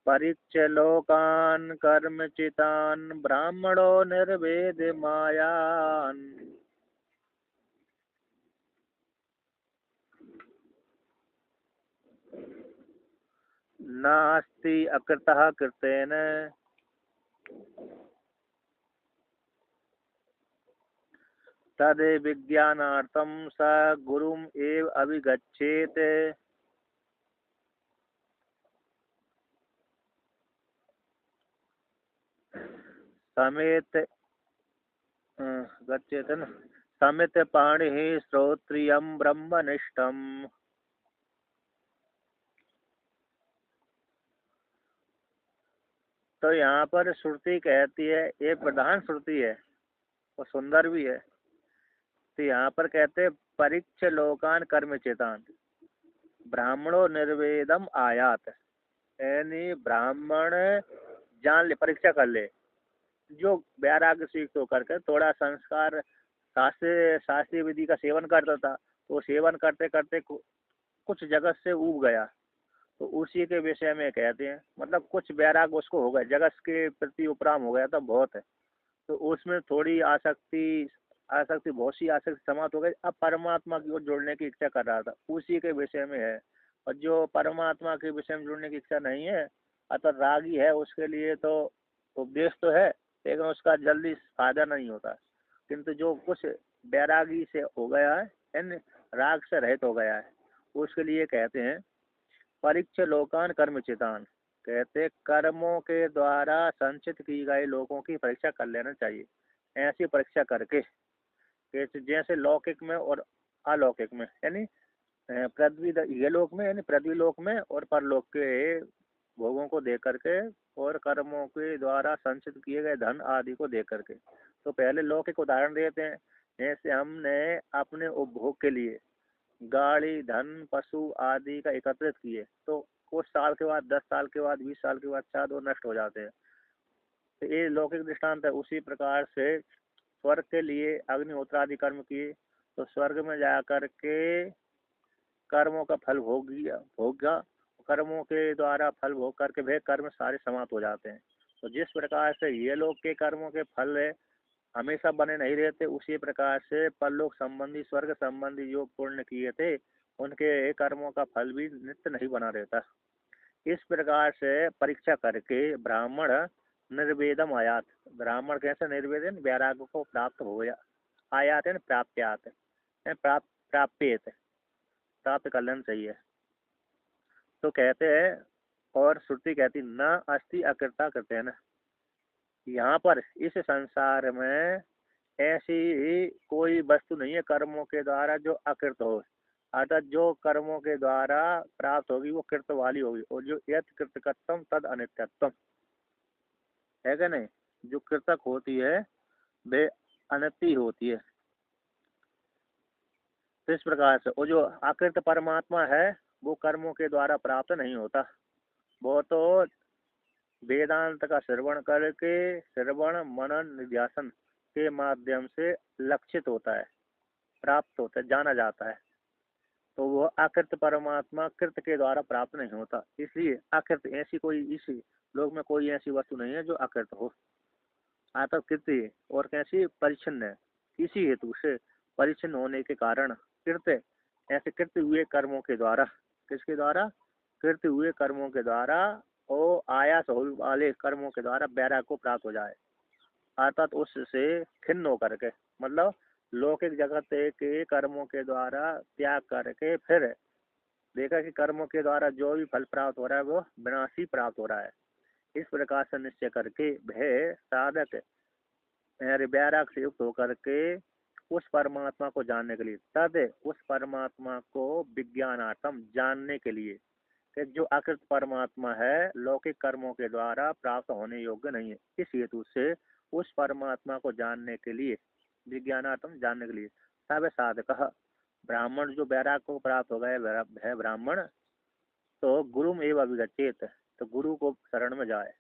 परीक्ष्य लोकान् कर्मचितान् ब्राह्मणो निर्वेद मायान्। नास्ति अकृतः कृतेन तद विज्ञानार्थं स गुरुम् एव अभिगच्छेत्। समेत गच्छेत् न समित पाणिः श्रोत्रियं ब्रह्मनिष्ठम्। तो यहाँ पर श्रुति कहती है, ये प्रधान श्रुति है और सुंदर भी है। तो यहाँ पर कहते हैं परीक्ष लोकान कर्म चेतान ब्राह्मणों निर्वेदम आयात, यानी ब्राह्मण जान ले, परीक्षा कर ले, जो वैराग्य सीख तो करके थोड़ा संस्कार शास्त्रीय विधि का सेवन करता था, तो सेवन करते करते कुछ जगत से ऊब गया, तो उसी के विषय में कहते हैं, मतलब कुछ वैराग उसको हो गया, जगत के प्रति उपराम हो गया था बहुत है, तो उसमें थोड़ी आसक्ति आसक्ति बहुत सी आसक्ति समाप्त हो गई। अब परमात्मा की ओर जुड़ने की इच्छा कर रहा था, उसी के विषय में है। और जो परमात्मा के विषय में जुड़ने की इच्छा नहीं है, अतः रागी है, उसके लिए तो उपदेश तो है, लेकिन उसका जल्दी फायदा नहीं होता। किंतु जो कुछ बैरागी से हो गया है, यानी राग से रहित हो गया है, उसके लिए कहते हैं परीक्ष लोकान कर्म चितान, कहते कर्मों के द्वारा संचित की गए लोगों की परीक्षा कर लेना चाहिए। ऐसी परीक्षा करके जैसे लौकिक में और अलौकिक में, यानी पृथ्वी ये लोक में, यानी पृथ्वी लोक में और परलोक के भोगों को देख करके और कर्मों के द्वारा संचित किए गए धन आदि को देख करके। तो पहले लौकिक उदाहरण देते हैं, जैसे हमने अपने उपभोग के लिए गाड़ी धन पशु आदि का एकत्रित किए, तो कुछ साल के बाद 10 साल के बाद 20 साल के बाद शायद वो नष्ट हो जाते हैं। तो ये लौकिक दृष्टांत है। उसी प्रकार से स्वर्ग के लिए अग्निहोत्र आदि कर्म किए, तो स्वर्ग में जाकर के कर्मों का फल भोगा, कर्मों के द्वारा फल भोग करके वे कर्म सारे समाप्त हो जाते हैं। तो जिस प्रकार से ये लोग के कर्मों के फल हमेशा बने नहीं रहते, उसी प्रकार से परलोक संबंधी स्वर्ग संबंधी जो पुण्य किए थे, उनके कर्मों का फल भी नित्य नहीं बना रहता। इस प्रकार से परीक्षा करके ब्राह्मण निर्वेदम आयात, ब्राह्मण कैसे निर्वेदन, वैराग्य को प्राप्त हो गया, आयात है प्राप्त प्राप्त प्राप्त कर लेना चाहिए। तो कहते हैं, और श्रुति कहती न अस्ति अकृता करते हैं ना, यहाँ पर इस संसार में ऐसी कोई वस्तु नहीं है कर्मों के द्वारा जो अकृत हो, अर्थात जो कर्मों के द्वारा प्राप्त होगी वो कृत वाली होगी, और जो यत कृतकत्वम तद अनित्यत्वम है क्या नहीं, जो कृतक होती है वे अनित्य होती है। तो इस प्रकार से वो जो अकृत परमात्मा है वो कर्मों के द्वारा प्राप्त नहीं होता, वो तो वेदांत का श्रवण करके श्रवण मनन निध्यासन के माध्यम से लक्षित होता है, प्राप्त होता है, जाना जाता है। तो वह अकृत परमात्मा कृत के द्वारा प्राप्त नहीं होता, इसलिए अकृत ऐसी कोई इस लोक में कोई ऐसी वस्तु नहीं है जो अकृत हो। अतः कृत्य और कैसी परिच्छिन्न है, इसी हेतु से परिच्छिन्न होने के कारण कृत्य ऐसे कृत्य हुए कर्मों के द्वारा, किसके द्वारा, कृत्य हुए कर्मों के द्वारा और आयास होने वाले कर्मों के द्वारा वैराग्य को प्राप्त हो जाए, अर्थात उससे खिन्न होकर के, मतलब लौकिक जगत के कर्मों के द्वारा त्याग करके फिर देखा कि कर्मों के द्वारा जो भी फल प्राप्त हो रहा है वो विनाशी प्राप्त हो रहा है। इस प्रकार से निश्चय करके वह साधक वैराग से युक्त होकर के उस परमात्मा को जानने के लिए, तद उस परमात्मा को विज्ञानार्थम जानने के लिए, कि जो अकृत परमात्मा है लौकिक कर्मों के द्वारा प्राप्त होने योग्य नहीं है, इस हेतु से उस परमात्मा को जानने के लिए, विज्ञानार्थम जानने के लिए सब साधक ब्राह्मण जो वैराग को प्राप्त हो गए है ब्राह्मण, तो गुरु में एवं अभिगछेत, तो गुरु को शरण में जाए,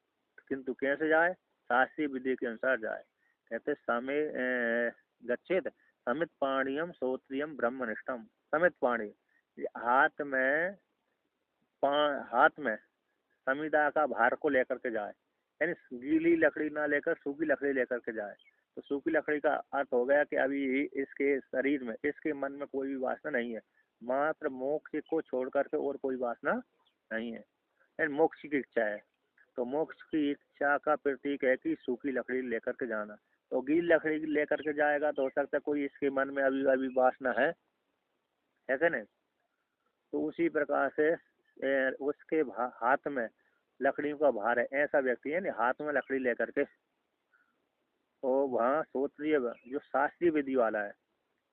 किंतु कैसे जाए, शास्त्रीय विधि के अनुसार जाए। कहते समय गच्छेत समित पाणियम श्रोत्रियम ब्रह्मनिष्ठम, समित पाणी हाथ में हाथ में समिदा का भार को लेकर के जाए, यानी गीली लकड़ी ना लेकर सूखी लकड़ी लेकर के जाए। तो सूखी लकड़ी का अर्थ हो गया कि अभी इसके शरीर में, इसके मन में कोई भी वासना नहीं है, मात्र मोक्ष को छोड़ करके और कोई वासना नहीं है, यानी मोक्ष की इच्छा है। तो मोक्ष की इच्छा का प्रतीक है कि सूखी लकड़ी लेकर के जाना। तो गीली लकड़ी लेकर के जाएगा तो हो सकता है कोई इसके मन में अभी अभी वासना है क्या नहीं। तो उसी प्रकार से उसके हाथ में लकड़ियों का भार है, ऐसा व्यक्ति है नहीं हाथ में लकड़ी लेकर के, तो वहाँ श्रोत्रिय जो शास्त्रीय विधि वाला है,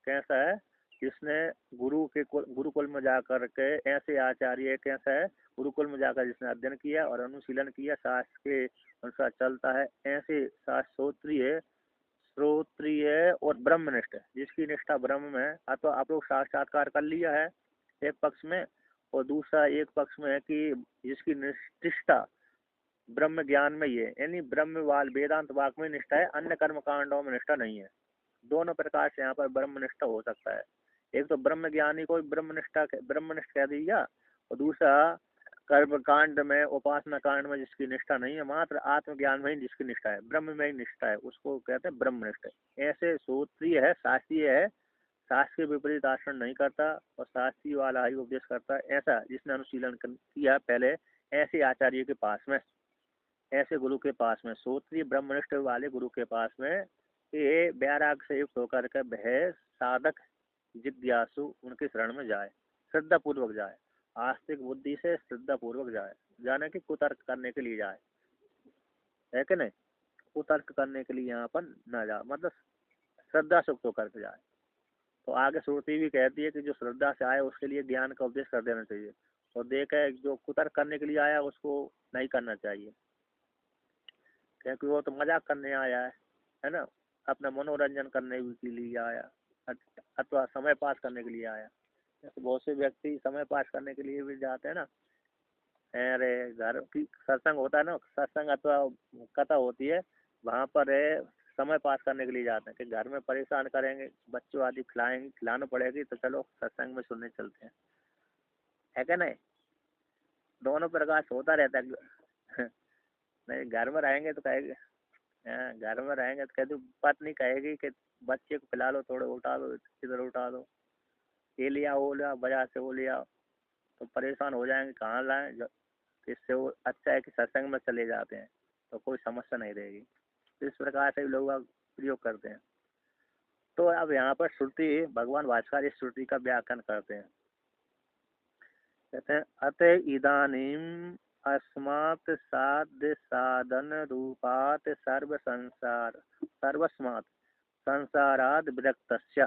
कैसा है, जिसने गुरुकुल में जाकर के, ऐसे आचार्य कैसा है, गुरुकुल में जाकर जिसने अध्ययन किया और अनुशीलन किया, शास्त्र के अनुसार चलता है, ऐसे श्रोत्रिय श्रोत्रिय और ब्रह्मनिष्ठ, जिसकी निष्ठा ब्रह्म में है। अथवा आप लोग साक्षात्कार कर लिया है एक पक्ष में, और दूसरा एक पक्ष में है कि जिसकी निष्ठा ब्रह्म ज्ञान में ही है, यानी ब्रह्मवाल वेदांत वाक में निष्ठा है, अन्य कर्म कांडों में निष्ठा नहीं है। दोनों प्रकार से यहाँ पर ब्रह्मनिष्ठा हो सकता है। एक तो ब्रह्म ज्ञानी को ब्रह्मनिष्ठ कह दिया, और दूसरा कर्म कांड में, उपासना कांड में जिसकी निष्ठा नहीं है, मात्र आत्मज्ञान में ही जिसकी निष्ठा है, ब्रह्म में ही निष्ठा है, उसको कहते हैं ब्रह्मनिष्ठ। ऐसे सूत्रीय है, शास्त्रीय है, शास्त्र के विपरीत आचरण नहीं करता और शास्त्रीय वाला ही उपदेश करता है, ऐसा जिसने अनुशीलन किया पहले ऐसे आचार्य के पास में, ऐसे गुरु के पास में, सूत्रीय ब्रह्मनिष्ठ वाले गुरु के पास में, ये वैराग से युक्त होकर के वह साधक जिज्ञासु उनके शरण में जाए, श्रद्धा पूर्वक जाए, आस्तिक बुद्धि से श्रद्धा पूर्वक जाए, जाने की कुतर्क करने के लिए जाए, है कि नहीं, कुतर्क करने के लिए यहाँ पर न जाए, मतलब श्रद्धा से युक्त होकर के जाए। तो आगे श्रुति भी कहती है कि जो श्रद्धा से आए उसके लिए ज्ञान का उपदेश कर देना चाहिए, और देखा जो कुतर्क करने के लिए आया उसको नहीं करना चाहिए, क्योंकि वो तो मजाक करने आया है ना, अपना मनोरंजन करने के लिए आया, अथवा समय पास करने के लिए आया। जैसे बहुत से व्यक्ति समय पास करने के लिए भी जाते हैं ना, अरे घर की सत्संग होता है ना, सत्संग अथवा कथा होती है, वहाँ पर समय पास करने के लिए जाते हैं कि घर में परेशान करेंगे, बच्चों आदि खिलाना पड़ेगी, तो चलो सत्संग में सुनने चलते हैं, है क्या नहीं। दोनों प्रकार से होता रहता है। नहीं घर में रहेंगे तो कहेंगे, हाँ घर में रहेंगे तो कह दो, पत्नी कहेगी कि बच्चे को पिला लो, थोड़े उठा दो, इधर उठा दो, ये लिया वो लिया, बाजार से वो लिया, तो परेशान हो जाएंगे कहाँ लाएं। इससे वो अच्छा है कि सत्संग में चले जाते हैं तो कोई समस्या नहीं रहेगी। तो इस प्रकार से लोग अब प्रयोग करते हैं। तो अब यहाँ पर श्रुति, भगवान भास्कर इस श्रुति का व्याख्यान करते हैं, कहते हैं अतः इदानीम अस्मात् साध्य साधन रूपात् सर्वस्मात् संसाराद विरक्तस्य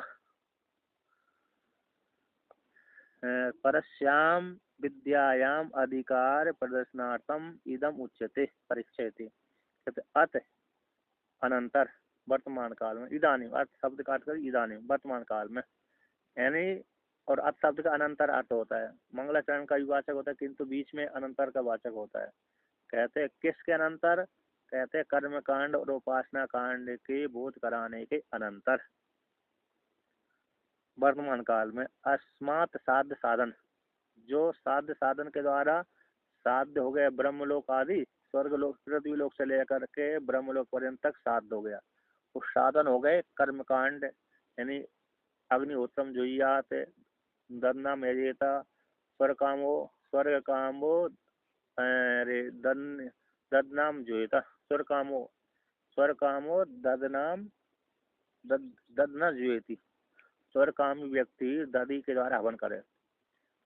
परस्याम विद्यायाम अधिकार प्रदर्शनार्थम इदम उच्यते परिच्छेते। कहते अत अनंतर वर्तमान काल में, इदानीम अर्थ शब्द का अर्थ कर इदानीम वर्तमान काल में, यानी और अर्थ शब्द का अनंतर अर्थ होता है, मंगलाचरण का भी वाचक होता है किंतु बीच में अनंतर का वाचक होता है। कहते हैं किसके अनंतर, कहते हैं कर्म कांड और उपासना कांड के बोध कराने के अनंतर वर्तमान काल में अस्मात् साध्य साधन, जो साध्य साधन के द्वारा साध्य हो गया ब्रह्मलोक आदि, स्वर्ग लोक पृथ्वी लोक से लेकर के ब्रह्मलोक पर्यंत तक साध्य हो गया, उस साधन हो गए कर्म कांड, यानी अग्निहोत्रम जुहियात, दन्ना मेजेता, स्वर्ग कामो अरे ददनाम जुहिता, स्वर्ग कामो ददनाम ददना जुएती, स्वर्ग कामी व्यक्ति दधि के द्वारा हवन करे।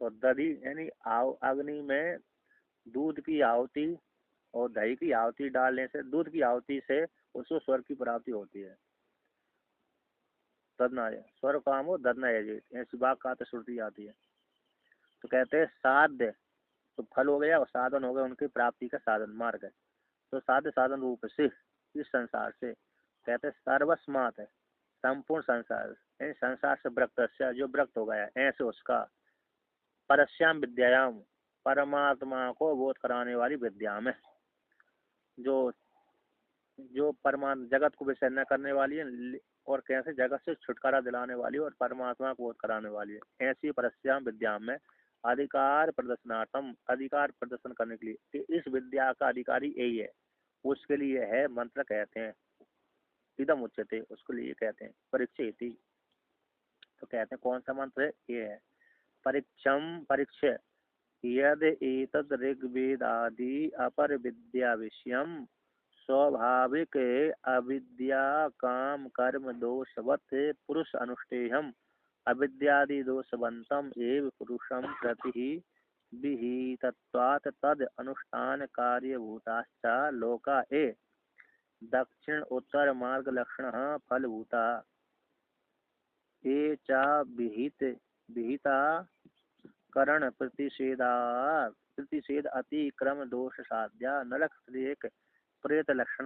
तो दधि यानी अग्नि में दूध की आहुति और दही की आहुति डालने से, दूध की आहुति से उसको स्वर्ग की प्राप्ति होती है। ददना स्वर्ग कामो ददना यजेत, ऐसी बात का तो श्रुति आती है। तो कहते हैं साध्य तो फल हो गया और साधन हो गया उनकी प्राप्ति का साधन मार्ग है। तो साध्य साधन रूप से इस संसार से, कहते सर्वस्मात है संपूर्ण संसार, यानी संसार से व्रक्त, जो व्रक्त हो गया ऐसे उसका, परस्याम विद्यायाम परमात्मा को बोध कराने वाली विद्या में, जो जो परमात्मा जगत को विषय न करने वाली है और कैसे जगत से छुटकारा दिलाने वाली और परमात्मा को बोध कराने वाली है, ऐसी परस्याम विद्या में अधिकार प्रदर्शनार्थम, अधिकार प्रदर्शन करने के लिए, कि इस विद्या का अधिकारी यही है, उसके लिए है मंत्र कहते हैं। इदम उच्यते, उसके लिए कहते हैं परीक्षेति। तो कहते हैं कौन सा मंत्र है, ये है परीक्षम परीक्ष यद एतद् ऋग्वेदादि अपर विद्या विषयम स्वाभाविक अविद्या काम कर्म दोषवत् पुरुष अनुष्ठेयम अविद्यादि दोषवंतम एव पुरुषम प्रति विहितत्वात् तद अनुष्ठान कार्यभूताश्च लोका ए दक्षिण उत्तर मार्ग लक्षण फलभूता ये च विहित विहिता करण प्रतिषेध अतिक्रम दोष साध्या नरक श्रेक प्रेत लक्षण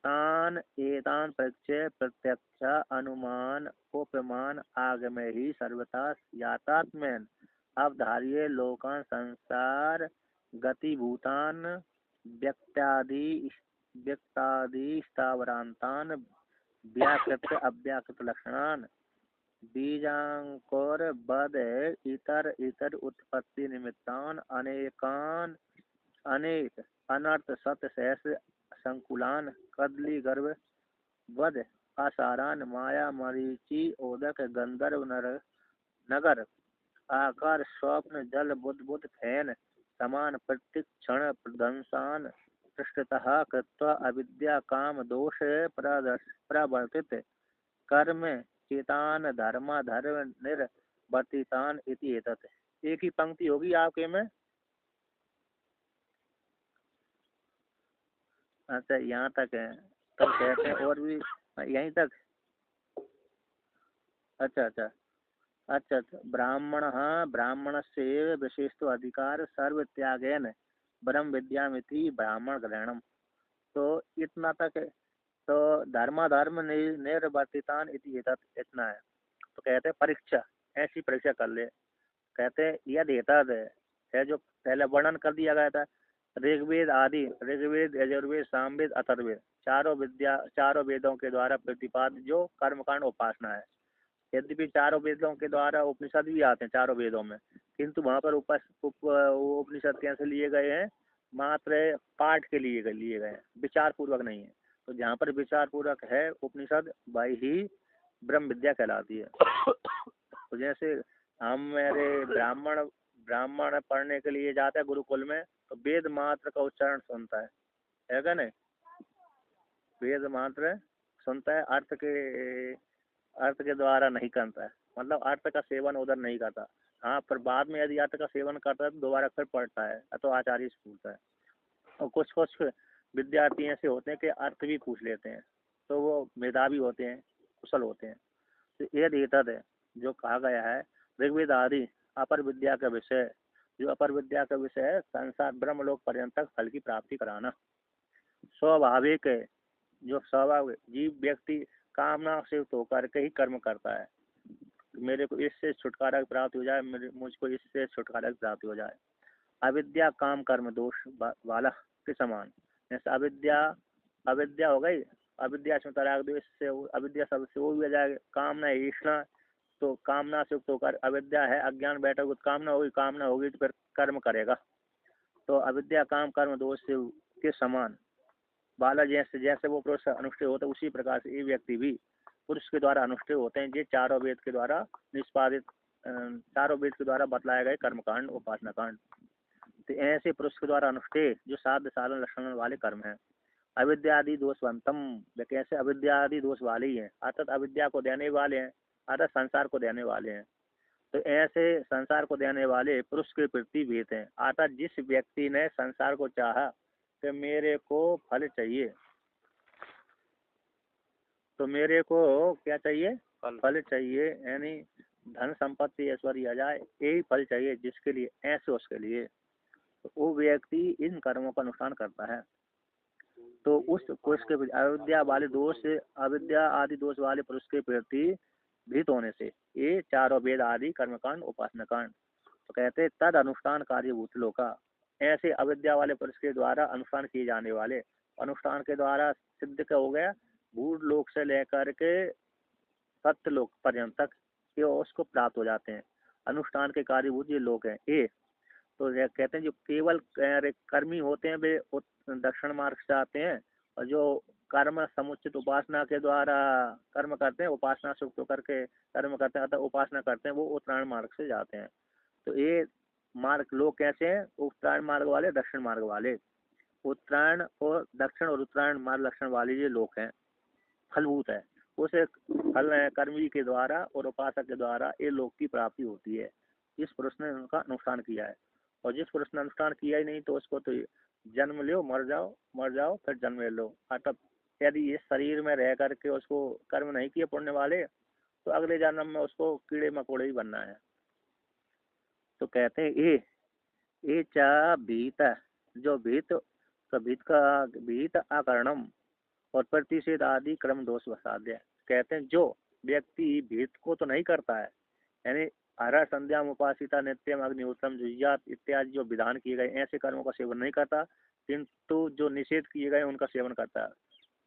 तान एतान परीक्षे प्रत्यक्ष अनुमान उपमान आगमे ही सर्वथा यातात्मेन अवधार्य लोकान संसार गतिभूतान व्यक्तादि व्यक्तादि स्थावरांतान व्याकृत अव्याकृत लक्षणान बीजांकुर बद इतर इतर उत्पत्ति निमित्तान अनेकान अनेक अनर्थ सत सहस्र संकुलान कदली गर्भ वध आसारान माया मरीचि ओदक गंधर्व नर नगर आकार स्वप्न जल बुद्ध बुद्ध फैन समान प्रतिक्षण प्रदंसान पृष्ठतः कृत्वा अविद्या काम दोष प्रवर्तित कर्म चेतान धर्मा धर्म निर्वर्तितान इति एतत्। एक ही पंक्ति होगी आपके में। अच्छा यहाँ तक है, तो कहते हैं और भी यहीं तक। अच्छा अच्छा अच्छा अच्छा ब्राह्मण ब्राह्मण से विशेषतो अधिकार सर्व त्यागेन ब्रह्म विद्यामिति ब्राह्मण ग्रहणम। तो इतना तक है। तो धर्माधर्म निर्वर्तितान इति एतत्, इतना है। तो कहते हैं परीक्षा, ऐसी परीक्षा कर ले। कहते हैं यद एतद है जो पहले वर्णन कर दिया गया था, ऋग्वेद आदि, ऋग्वेद यजुर्वेद सामवेद अथर्ववेद, चारों वेदों के द्वारा प्रतिपादित जो कर्मकांड उपासना है। यद्यपि चारों वेदों के द्वारा उपनिषद भी आते हैं चारों वेदों में, किंतु वहाँ पर उपनिषद कैसे लिए गए हैं, मात्र पाठ के लिए गए हैं, विचार पूर्वक नहीं है। तो जहाँ पर विचार पूर्वक है उपनिषद, वही ही ब्रह्म विद्या कहलाती है। तो जैसे हम मेरे ब्राह्मण ब्राह्मण पढ़ने के लिए जाते हैं गुरुकुल में, तो वेद मात्र का उच्चारण सुनता है क्या नहीं, वेद मात्र सुनता है, अर्थ के द्वारा नहीं करता है, मतलब अर्थ का सेवन उधर नहीं करता। हाँ, पर बाद में यदि अर्थ का सेवन करता है तो दोबारा फिर पढ़ता है, तो आचार्य से पूछता है। और कुछ कुछ विद्यार्थी ऐसे होते हैं कि अर्थ भी पूछ लेते हैं, तो वो मेधावी होते हैं, कुशल होते हैं। तो ये एतद है जो कहा गया है, ऋग्वेद आदि अपर विद्या का विषय, जो अपर विद्या का विषय है संसार ब्रह्मलोक पर्यंत तक फल की प्राप्ति कराना। स्वाभाविक है, जो स्वाभाविक जीव व्यक्ति कामना से होकर के ही कर्म करता है, मेरे को इससे छुटकारा प्राप्त हो जाए, मुझको इससे छुटकारा प्राप्त हो जाए। अविद्या काम कर्म दोष वाला के समान। जैसे अविद्या हो गई, अविद्या से तराक दो, इससे अविद्या शब्द से वो भी आ जाएगा। कामना ईष्णा, तो कामना से युक्त होकर अविद्या है, अज्ञान बैठा हुआ, कामना होगी तो फिर कर्म करेगा। तो अविद्या काम कर्म दोष से के समान बाला, जैसे जैसे वो पुरुष अनुष्ठेय होता है उसी प्रकार से ये व्यक्ति भी पुरुष के द्वारा अनुष्ठेय होते हैं, ये चारों वेद के द्वारा निष्पादित, चारों वेद के द्वारा बतलाए गए कर्मकांड उपासना कांड। तो ऐसे पुरुष के द्वारा अनुष्ठेय जो साध साधन लक्षण वाले कर्म है। अविद्यादि दोषवंतम, वे कैसे अविद्यादि दोष वाले ही हैं, अर्थात अविद्या को देने वाले हैं, अर्थात संसार को देने वाले हैं। तो ऐसे संसार को देने वाले पुरुष के प्रति भेद हैं, अर्थात जिस व्यक्ति ने संसार को चाहा कि मेरे को फल चाहिए, तो मेरे को क्या चाहिए, फल चाहिए, यानी धन संपत्ति ऐश्वर्य आ जाए, यही फल चाहिए जिसके लिए, ऐसे उसके लिए तो वो व्यक्ति इन कर्मों का अनुष्ठान करता है। तो उस पुरुष के अविद्या आदि दोष वाले पुरुष के प्रति भीत होने से ये चारों वेद आदि कर्मकांड उपासना कांड। तो कहते तद अनुष्ठान कार्यभूत लोका, ऐसे अविद्या वाले पुरुष के द्वारा अनुष्ठान किए जाने वाले, अनुष्ठान के द्वारा सिद्ध का हो गया भूत लोक से लेकर के सत्य लोक पर्यंत तक ये उसको प्राप्त हो जाते हैं। अनुष्ठान के कार्यभूत ये लोग हैं। ए तो ये कहते हैं जो केवल कर्मी होते हैं वे दक्षिण मार्ग से आते हैं, और जो कर्म समुचित उपासना के द्वारा कर्म करते हैं, उपासना से युक्त करके कर्म करते हैं अतः उपासना करते हैं, वो उत्तरायण मार्ग से जाते हैं। तो ये मार्ग लोग कैसे हैं? उत्तरायण मार्ग वाले, दक्षिण मार्ग वाले। उत्तरायण और दक्षिण और उत्तरायण मार्ग लक्षण वाले ये लोग हैं, फलभूत है। उसे फल कर्मी के द्वारा और उपासक के द्वारा ये लोक की प्राप्ति होती है, जिस पुरुष ने उनका अनुष्ठान किया है। और जिस पुरुष ने अनुष्ठान किया ही नहीं तो उसको तो जन्म लो, मर जाओ फिर जन्म ले लो। अतः यदि इस शरीर में रह करके उसको कर्म नहीं किए पुण्य वाले, तो अगले जन्म में उसको कीड़े मकोड़े ही बनना है। तो कहते हैं ये चा भीत, जो भीत तो भीत आकरणम और प्रतिषेध आदि क्रम दोष वसाध्य। कहते हैं जो व्यक्ति भीत को तो नहीं करता है, यानी हरा संध्या उपासिता नित्यम अग्निहोत्रम जुहियात इत्यादि जो विधान किए गए ऐसे कर्मों का सेवन नहीं करता, किंतु जो निषेध किए गए उनका सेवन करता है।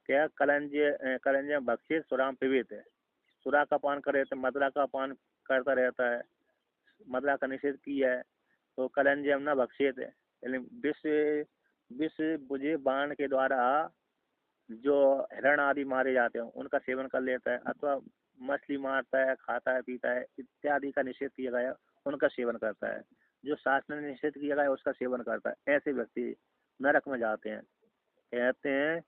क्या कलंज भक्षित सुराम पिबेत है, सुरा का पान करे तो मदरा का पान करता रहता है, मदरा का निषेध किया है। तो कलंजम न भक्षित है, यानी विष बुझे बाण के द्वारा जो हिरण आदि मारे जाते हैं उनका सेवन कर लेता है, अथवा मछली मारता है, खाता है, पीता है इत्यादि का निषेध किया गया उनका सेवन करता है। जो शास्त्र ने निषेध किया गया उसका सेवन करता है, ऐसे व्यक्ति नरक में जाते हैं। कहते हैं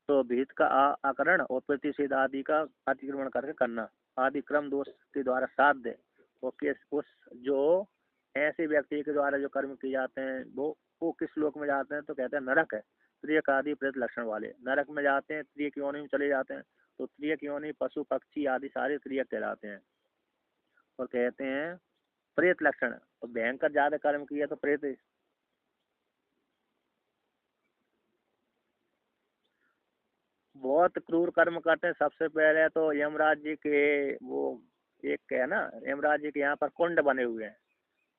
तो भीत का आकरण और प्रतिषेध आदि का अतिक्रमण करके करना आदि क्रम दोष के द्वारा साध्य, उस जो ऐसे व्यक्ति के द्वारा जो कर्म किए जाते हैं वो किस लोक में जाते हैं? तो कहते हैं नरक है। त्रियक आदि प्रेत लक्षण वाले नरक में जाते हैं, त्रियक योनि में चले जाते हैं। तो त्रियक योनि पशु पक्षी आदि सारे त्रियक कहलाते हैं। और कहते हैं प्रेत लक्षण, तो भयंकर ज्यादा कर्म किया तो प्रेत, बहुत क्रूर कर्म करते हैं। सबसे पहले तो यमराज जी के वो एक है ना, यमराज जी के यहाँ पर कुंड बने हुए हैं,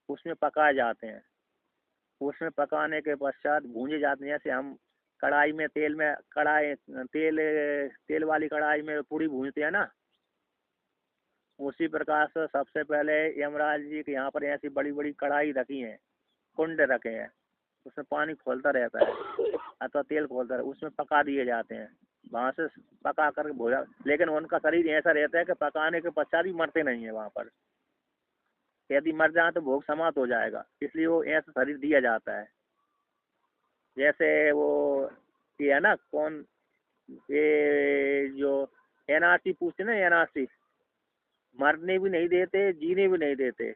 उसमें पकाए जाते हैं। उसमें पकाने के पश्चात भूंजे जाते हैं, जैसे हम कढ़ाई में तेल वाली कढ़ाई में पूड़ी भूनते हैं ना, उसी प्रकार से सबसे पहले यमराज जी के यहाँ पर ऐसी बड़ी बड़ी कढ़ाई रखी है, कुंड रखे हैं, उसमें पानी खोलता रहता है अथवा तेल खोलता रहता है, उसमें पका दिए जाते हैं। वहां से पका कर भोजन, लेकिन उनका शरीर ऐसा रहता है कि पकाने के पश्चात भी मरते नहीं है वहां पर। यदि मर जाए तो भोग समाप्त हो जाएगा, इसलिए वो ऐसा शरीर दिया जाता है। जैसे वो ये है ना, कौन ये जो एनआरसी पूछते ना, एनआरसी मरने भी नहीं देते, जीने भी नहीं देते,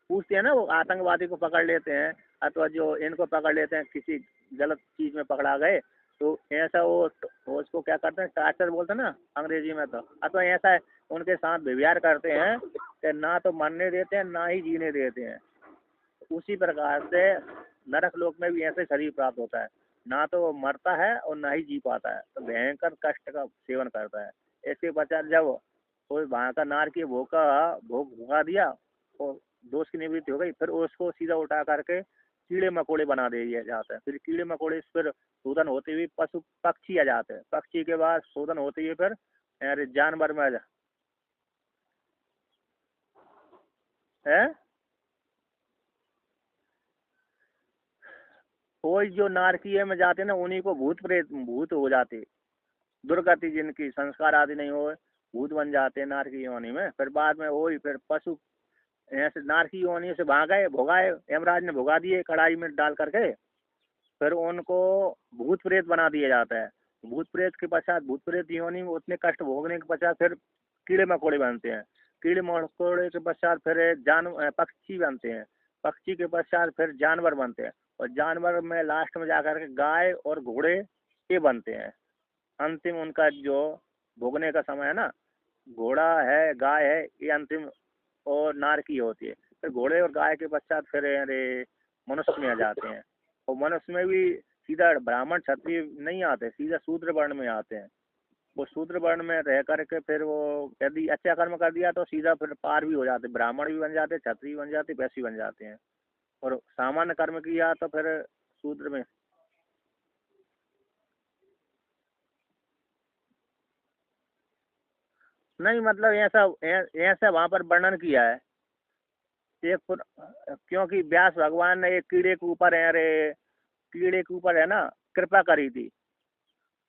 पूछते हैं ना, वो आतंकवादी को पकड़ लेते हैं अथवा जो इनको पकड़ लेते हैं, किसी गलत चीज में पकड़ा गए तो ऐसा वो उसको क्या करते हैं, टार्चर बोलते हैं ना अंग्रेजी में, तो अथवा ऐसा है उनके साथ व्यवहार करते हैं कि ना तो मरने देते हैं ना ही जीने देते हैं। उसी प्रकार से नरक लोक में भी ऐसे शरीर प्राप्त होता है, ना तो वो मरता है और ना ही जी पाता है, तो भयंकर कष्ट का सेवन करता है। इसके पश्चात जब कोई वहाँ का नार की भोग भुगा दिया और दोष की निवृत्ति हो गई, फिर उसको सीधा उठा करके कीड़े मकोड़े बना दिए जाते हैं। फिर कीड़े मकोड़े फिर शोधन होते हुए पशु पक्षी आ जाते हैं, पक्षी के बाद शोधन होते हुए फिर अरे जानवर में है। कोई जो नारकीय में जाते ना उन्हीं को भूत हो जाते, दुर्गति जिनकी संस्कार आदि नहीं हो, भूत बन जाते हैं नारकी योनि में। फिर बाद में वही फिर पशु ऐसे नारकी योनि से भागे भोगाए, यमराज ने भोगा दिए कढ़ाई में डाल करके, फिर उनको भूत प्रेत बना दिया जाता है। भूत प्रेत के पश्चात भूत प्रेत योनि में उतने कष्ट भोगने के पश्चात फिर कीड़े मकोड़े बनते हैं, कीड़े मकोड़े के पश्चात फिर पक्षी बनते हैं, पक्षी के पश्चात फिर जानवर बनते हैं, और जानवर में लास्ट में जाकर के गाय और घोड़े ये बनते हैं। अंतिम उनका जो भोगने का समय है ना, घोड़ा है गाय है ये अंतिम और नारकी होती है। फिर घोड़े और गाय के पश्चात फिर अरे मनुष्य में आ जाते हैं, और मनुष्य में भी सीधा ब्राह्मण क्षत्रिय नहीं आते, सीधा शूद्र वर्ण में आते हैं। वो शूद्र वर्ण में रह करके फिर वो यदि अच्छा कर्म कर दिया तो सीधा फिर पार भी हो जाते, ब्राह्मण भी बन जाते, क्षत्रिय बन जाते, वैश्य बन जाते हैं। और सामान्य कर्म किया तो फिर शूद्र में। नहीं मतलब ऐसा ऐसा वहाँ पर वर्णन किया है। एक क्योंकि व्यास भगवान ने एक कीड़े के ऊपर है, अरे कीड़े के ऊपर है ना कृपा करी थी।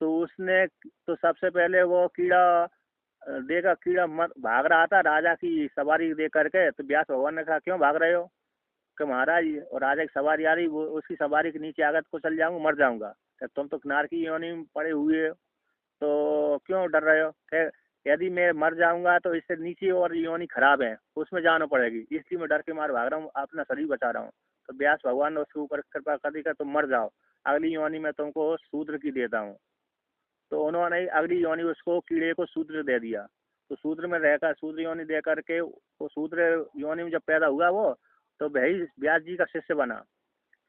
तो उसने तो सबसे पहले वो कीड़ा देखा, कीड़ा मर भाग रहा था राजा की सवारी देख करके। तो व्यास भगवान ने कहा क्यों भाग रहे हो? कि महाराज और राजा की सवारी आ रही, वो उसकी सवारी के नीचे आकर तो चल जाऊंगा, मर जाऊंगा। कि तुम तो किनार की योनि में पड़े हुए हो, तो क्यों डर रहे हो? कि यदि मैं मर जाऊंगा तो इससे नीचे और योनि खराब है, उसमें जाना पड़ेगी, इसलिए मैं डर के मार भाग रहा हूँ, अपना शरीर बचा रहा हूँ। तो व्यास भगवान ने उसके ऊपर कृपा कर दी कि तुम मर जाओ, अगली योनि में तुमको शूद्र की देता हूँ। तो उन्होंने अगली योनि उसको कीड़े को शूद्र दे दिया। तो शूद्र में रहकर शूद्र योनि दे करके वो शूद्र योनि में जब पैदा हुआ वो, तो भाई व्यास जी का शिष्य बना।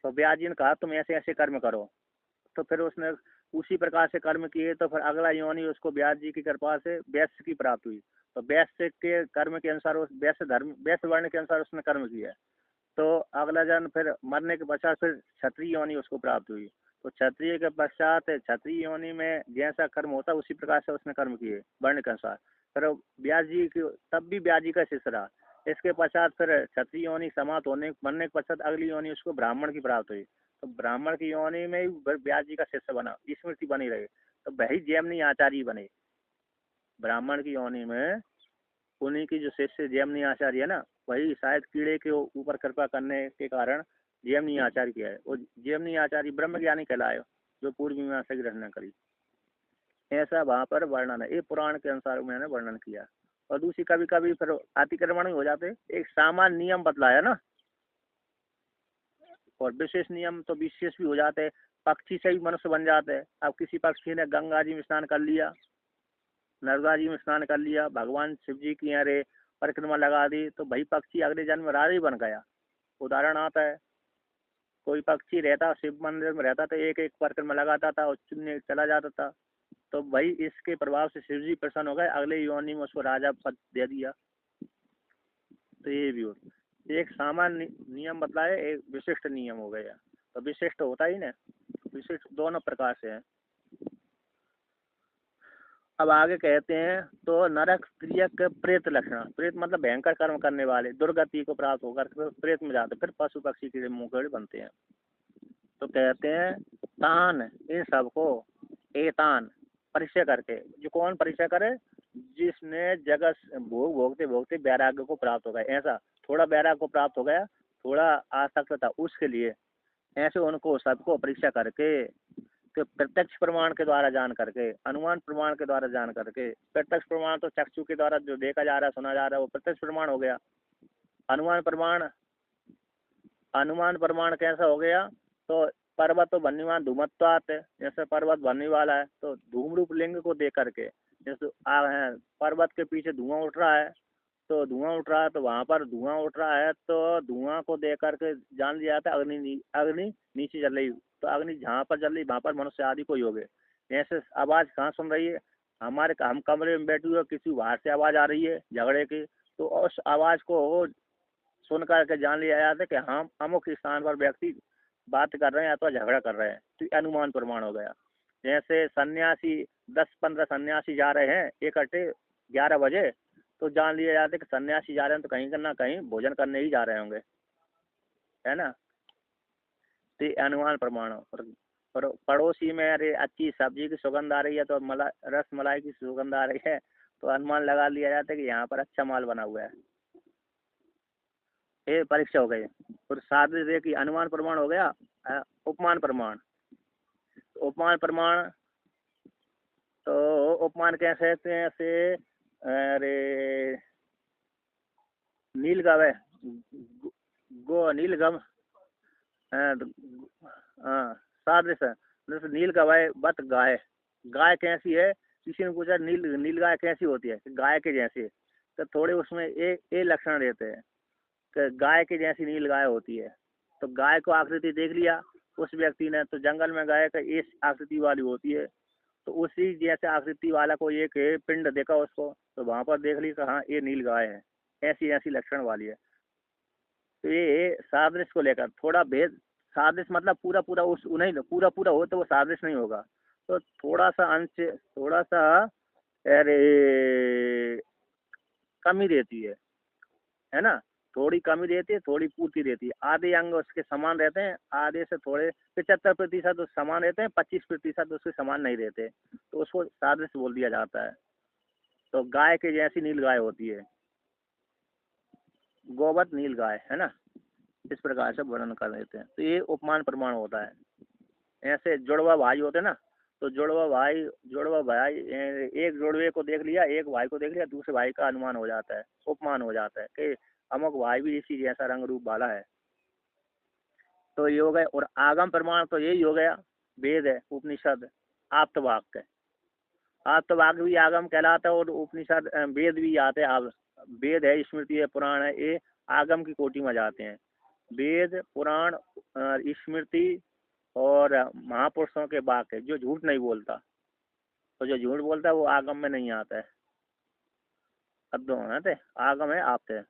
तो व्यास जी ने कहा तुम ऐसे ऐसे कर्म करो। तो फिर उसने उसी प्रकार से कर्म किए, तो फिर अगला योनि उसको व्यास जी की कृपा से वैश्य की प्राप्त हुई। तो वैश्य के कर्म के अनुसार उस वैश्य धर्म वैश्य वर्ण के अनुसार उसने कर्म किया। तो अगला जन्म फिर मरने के पश्चात फिर क्षत्रिय योनि उसको प्राप्त हुई। तो क्षत्रिय के पश्चात क्षत्रिय योनि में जैसा कर्म होता उसी प्रकार से उसने कर्म किए वर्ण के अनुसार। फिर व्यास जी की तब भी व्यास जी का शिष्य रहा। इसके पश्चात फिर क्षत्रिय योनि समाप्त होने मरने के पश्चात अगली योनि उसको ब्राह्मण की प्राप्त हुई। तो ब्राह्मण की योनि में ही व्यास जी का शिष्य बना, स्मृति बनी रही। तो वही जैमिनी आचार्य बने ब्राह्मण की योनि में। उन्हीं की जो शिष्य जैमिनी आचार्य है ना, वही शायद कीड़े के ऊपर कृपा करने के कारण जैमिनी आचार्य किया है। वो जैमिनी आचार्य ब्रह्म ज्ञानी कहलाए, जो पूर्व मीमांसा की रचना करी। ऐसा वहाँ पर वर्णन है, ये पुराण के अनुसार मैंने वर्णन किया। और दूसरी कभी कभी फिर अतिक्रमण हो जाते, एक सामान्य नियम बतलाया ना, और विशेष नियम तो विशेष भी हो जाते हैं। पक्षी से भी मनुष्य बन जाते हैं। अब किसी पक्षी ने गंगा जी में स्नान कर लिया, नर्मदा जी में स्नान कर लिया, भगवान शिव जी की अरे परिक्रमा लगा दी, तो भाई पक्षी अगले जन्म में राजा ही बन गया। उदाहरण आता है, कोई पक्षी रहता शिव मंदिर में रहता तो एक एक परिक्रमा लगाता था और चुनने चला जाता था। तो भाई इसके प्रभाव से शिव जी प्रसन्न हो गए, अगले योनि में उसको राजा पद दे दिया। तो ये भी हो, एक सामान्य नियम बतलाए, एक विशिष्ट नियम हो गया। तो विशिष्ट होता ही ना, विशिष्ट दोनों प्रकार से है। अब आगे कहते हैं, तो नरक क्रियक प्रेत लक्षण, प्रेत मतलब भयंकर कर्म करने वाले, दुर्गति को प्राप्त होकर प्रेत में जाते, फिर पशु पक्षी कीड़े मुंगेड़ बनते हैं। तो कहते हैं तान, इन सबको एतान परिचय करके, जो कौन परिचय करे? जिसने जगत भोग भोगते भोगते वैराग्य को प्राप्त हो गया, ऐसा थोड़ा वैराग्य को प्राप्त हो गया, थोड़ा आसक्त था उसके लिए, ऐसे उनको सबको परीक्षा करके, कि प्रत्यक्ष प्रमाण के द्वारा जान करके, अनुमान प्रमाण के द्वारा जान करके। प्रत्यक्ष प्रमाण तो चक्षु के द्वारा जो देखा जा रहा है सुना जा रहा है वो प्रत्यक्ष प्रमाण हो गया। अनुमान प्रमाण, अनुमान प्रमाण कैसा हो गया? तो पर्वत तो भन्यमान धूमत्वात है, जैसे पर्वत बनने वाला है तो धूम रूप लिंग को देख करके, जैसे है पर्वत के पीछे धुआं उठ रहा है, तो धुआं उठ रहा है, तो वहां पर धुआं उठ रहा है तो धुआं को देख करके जान लिया जाता है अग्नि नीचे जल रही। तो अग्नि जहाँ पर जल रही वहां पर मनुष्य आदि कोई हो गए। जैसे आवाज कहाँ सुन रही है? हम कमरे में बैठे हुए, किसी बाहर से आवाज आ रही है झगड़े की, तो उस आवाज को सुन करके जान लिया जाता है कि हम अमुक स्थान पर व्यक्ति बात कर रहे हैं अथवा झगड़ा कर रहे हैं। तो ये अनुमान प्रमाण हो गया। जैसे सन्यासी 10-15 सन्यासी जा रहे हैं इकट्ठे 11 बजे, तो जान लिया जाता है कि सन्यासी जा रहे हैं तो कहीं ना कहीं भोजन करने ही जा रहे होंगे, है ना। तो ये अनुमान प्रमाण हो। और पड़ोसी में अरे अच्छी सब्जी की सुगंध आ रही है, तो रस मलाई की सुगंध आ रही है, तो अनुमान लगा लिया जाता है कि यहाँ पर अच्छा माल बना हुआ है। ये परीक्षा हो गई। और साध्य की अनुमान प्रमाण हो गया। उपमान प्रमाण, उपमान प्रमाण तो उपमान कैसे कहते हैं? ऐसे अरे नील गावे गो नीलगम, हाँ हाँ, सादृश है। जैसे नील गवाए बत गाय, गाय कैसी है? किसी ने पूछा नील नील गाय कैसी होती है? गाय के जैसी है। तो थोड़े उसमें ए लक्षण रहते हैं कि गाय के जैसी नील गाय होती है। तो गाय को आकृति देख लिया उस व्यक्ति ने, तो जंगल में गाय का इस आकृति वाली होती है, तो उसी जैसे आकृति वाला को एक पिंड देखा उसको, तो वहां पर देख ली कि हाँ ये नील गाय है, ऐसी ऐसी लक्षण वाली है। तो ये सादृश्य को लेकर थोड़ा भेद, सादृश्य मतलब पूरा पूरा उस नहीं, पूरा पूरा हो तो वो सादृश्य नहीं होगा। तो थोड़ा सा अंश, थोड़ा सा अरे कमी रहती है ना। थोड़ी कमी रहती है, थोड़ी पूर्ति रहती है। आधे अंग उसके समान रहते हैं, आधे से थोड़े 75% तो समान रहते हैं, 25% उसके समान नहीं रहते, तो उसको सादृश्य बोल दिया जाता है। तो गाय के जैसी नील गाय होती है, गोवत नील गाय, है ना। इस प्रकार से वर्णन कर देते हैं, तो ये उपमान प्रमाण होता है। ऐसे जुड़वा भाई होते हैं ना, तो जुड़वा भाई एक जुड़वे को देख लिया, एक भाई को देख लिया, दूसरे भाई का अनुमान हो जाता है, उपमान हो जाता है कि अमुक भाई भी इसी जैसा रंग रूप वाला है। तो ये हो गए। और आगम प्रमाण तो यही हो गया, वेद है, उपनिषद, आप्तवाक्य। आप्तवाक्य भी आगम कहलाता है, और उपनिषद वेद भी आते हैं। अब वेद है, स्मृति है, पुराण है, ये आगम की कोटि में जाते हैं। वेद, पुराण, स्मृति और महापुरुषों के वाक्य, जो झूठ नहीं बोलता, तो जो झूठ बोलता है वो आगम में नहीं आता है। अब दो आते आगम है, आप है।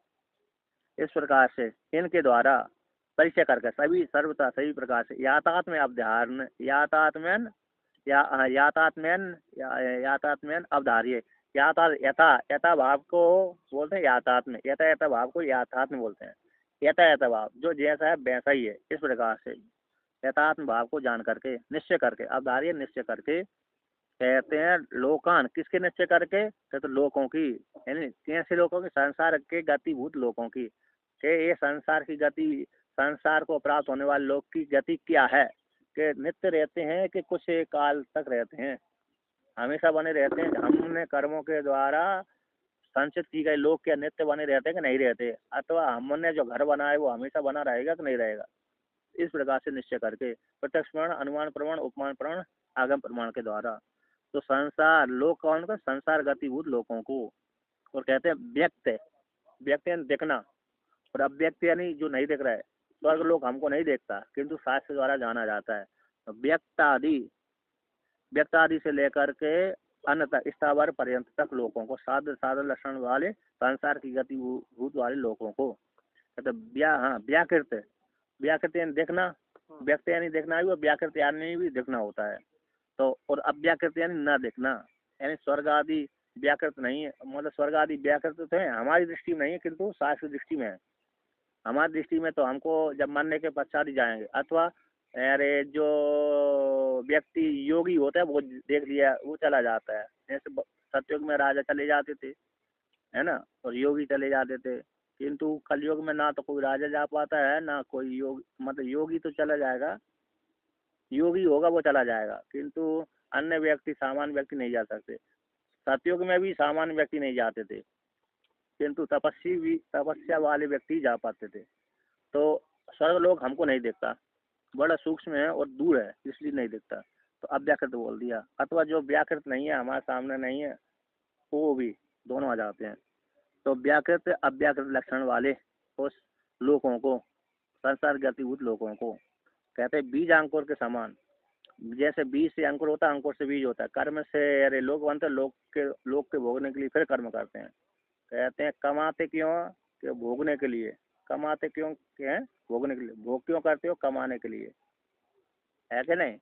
इस प्रकार से इनके द्वारा परिचय करके सभी सर्वथा सभी प्रकार से यातात्म्य अवधारण, यातात्म्यन यातात्म्यन यातात्म्यन अवधार्य। याता यथा यथा भाव को बोलते हैं यातात्म्य, यथा यथा भाव को याथात्म्य बोलते हैं। यथा यथा भाव जो जैसा है वैसा ही है। इस प्रकार से यथात्म भाव को जान करके, निश्चय करके, अवधार्य निश्चय करके कहते हैं लोकान। किसके निश्चय करके? तो लोकों की, यानी कैसे लोगों की? संसार के गतिभूत लोगों की, कि ये संसार की गति, संसार को प्राप्त होने वाले लोग की गति क्या है, कि नित्य रहते हैं कि कुछ काल तक रहते हैं, हमेशा बने रहते हैं। हमने कर्मों के द्वारा संचित की गई लोग क्या नित्य बने रहते हैं कि नहीं रहते, अथवा हमने जो घर बनाया है वो हमेशा बना रहेगा कि नहीं रहेगा। इस प्रकार से निश्चय करके प्रत्यक्ष प्रमाण, अनुमान प्रमाण, उपमान प्रमाण, आगम प्रमाण के द्वारा। तो संसार लोक कौन का? संसार गतिभूत लोगों को। और कहते हैं व्यक्त, व्यक्त यानी देखना, और अव्यक्त यानी जो नहीं दिख रहा है। स्वर्ग लोक हमको नहीं देखता, किंतु शास्त्र द्वारा जाना जाता है। तो व्यक्त आदि से लेकर के अन्य तक, स्थावर पर्यंत तक लोगों को, साध साधन लक्षण वाले संसार की गति भूत वाले लोगों को कहते व्याकृत। व्याकृत यानी देखना, व्यक्त यानी देखना भी, और व्याकृत यानी भी देखना होता है। तो और अव्याकृत यानी न देखना, यानी स्वर्ग आदि व्याकृत नहीं है, मतलब स्वर्ग आदि व्याकृत तो है, हमारी दृष्टि में नहीं है, किंतु शास्त्र दृष्टि में है। हमारी दृष्टि में तो हमको जब मरने के पश्चात ही जाएंगे, अथवा अरे जो व्यक्ति योगी होता है वो देख लिया वो चला जाता है। जैसे सतयुग में राजा चले जाते थे, है ना, और योगी चले जाते थे, किंतु कलयुग में ना तो कोई राजा जा पाता है, ना कोई योग, मतलब योगी तो चला जाएगा, योगी होगा वो चला जाएगा, किंतु अन्य व्यक्ति, सामान्य व्यक्ति नहीं जा सकते। सतयुग में भी सामान्य व्यक्ति नहीं जाते थे, किंतु तपस्या वाले व्यक्ति जा पाते थे। तो स्वर्ग लोग हमको नहीं देखता, बड़ा सूक्ष्म है और दूर है, इसलिए नहीं दिखता। तो अव्याकृत बोल दिया, अथवा जो व्याकृत नहीं है, हमारे सामने नहीं है, वो भी दोनों आ जाते हैं। तो व्याकृत अव्याकृत लक्षण वाले उस लोगों को, संसार गतिभूत लोगों को कहते हैं बीज अंकुर के समान। जैसे बीज से अंकुर होता है, अंकुर से बीज होता है। कर्म से अरे लोग बनते, लोग के भोगने के लिए फिर कर्म करते हैं। कहते हैं कमाते क्यों? कि भोगने के लिए। कमाते क्यों हैं? भोगने के लिए। भोग क्यों करते हो? कमाने के लिए, है कि नहीं।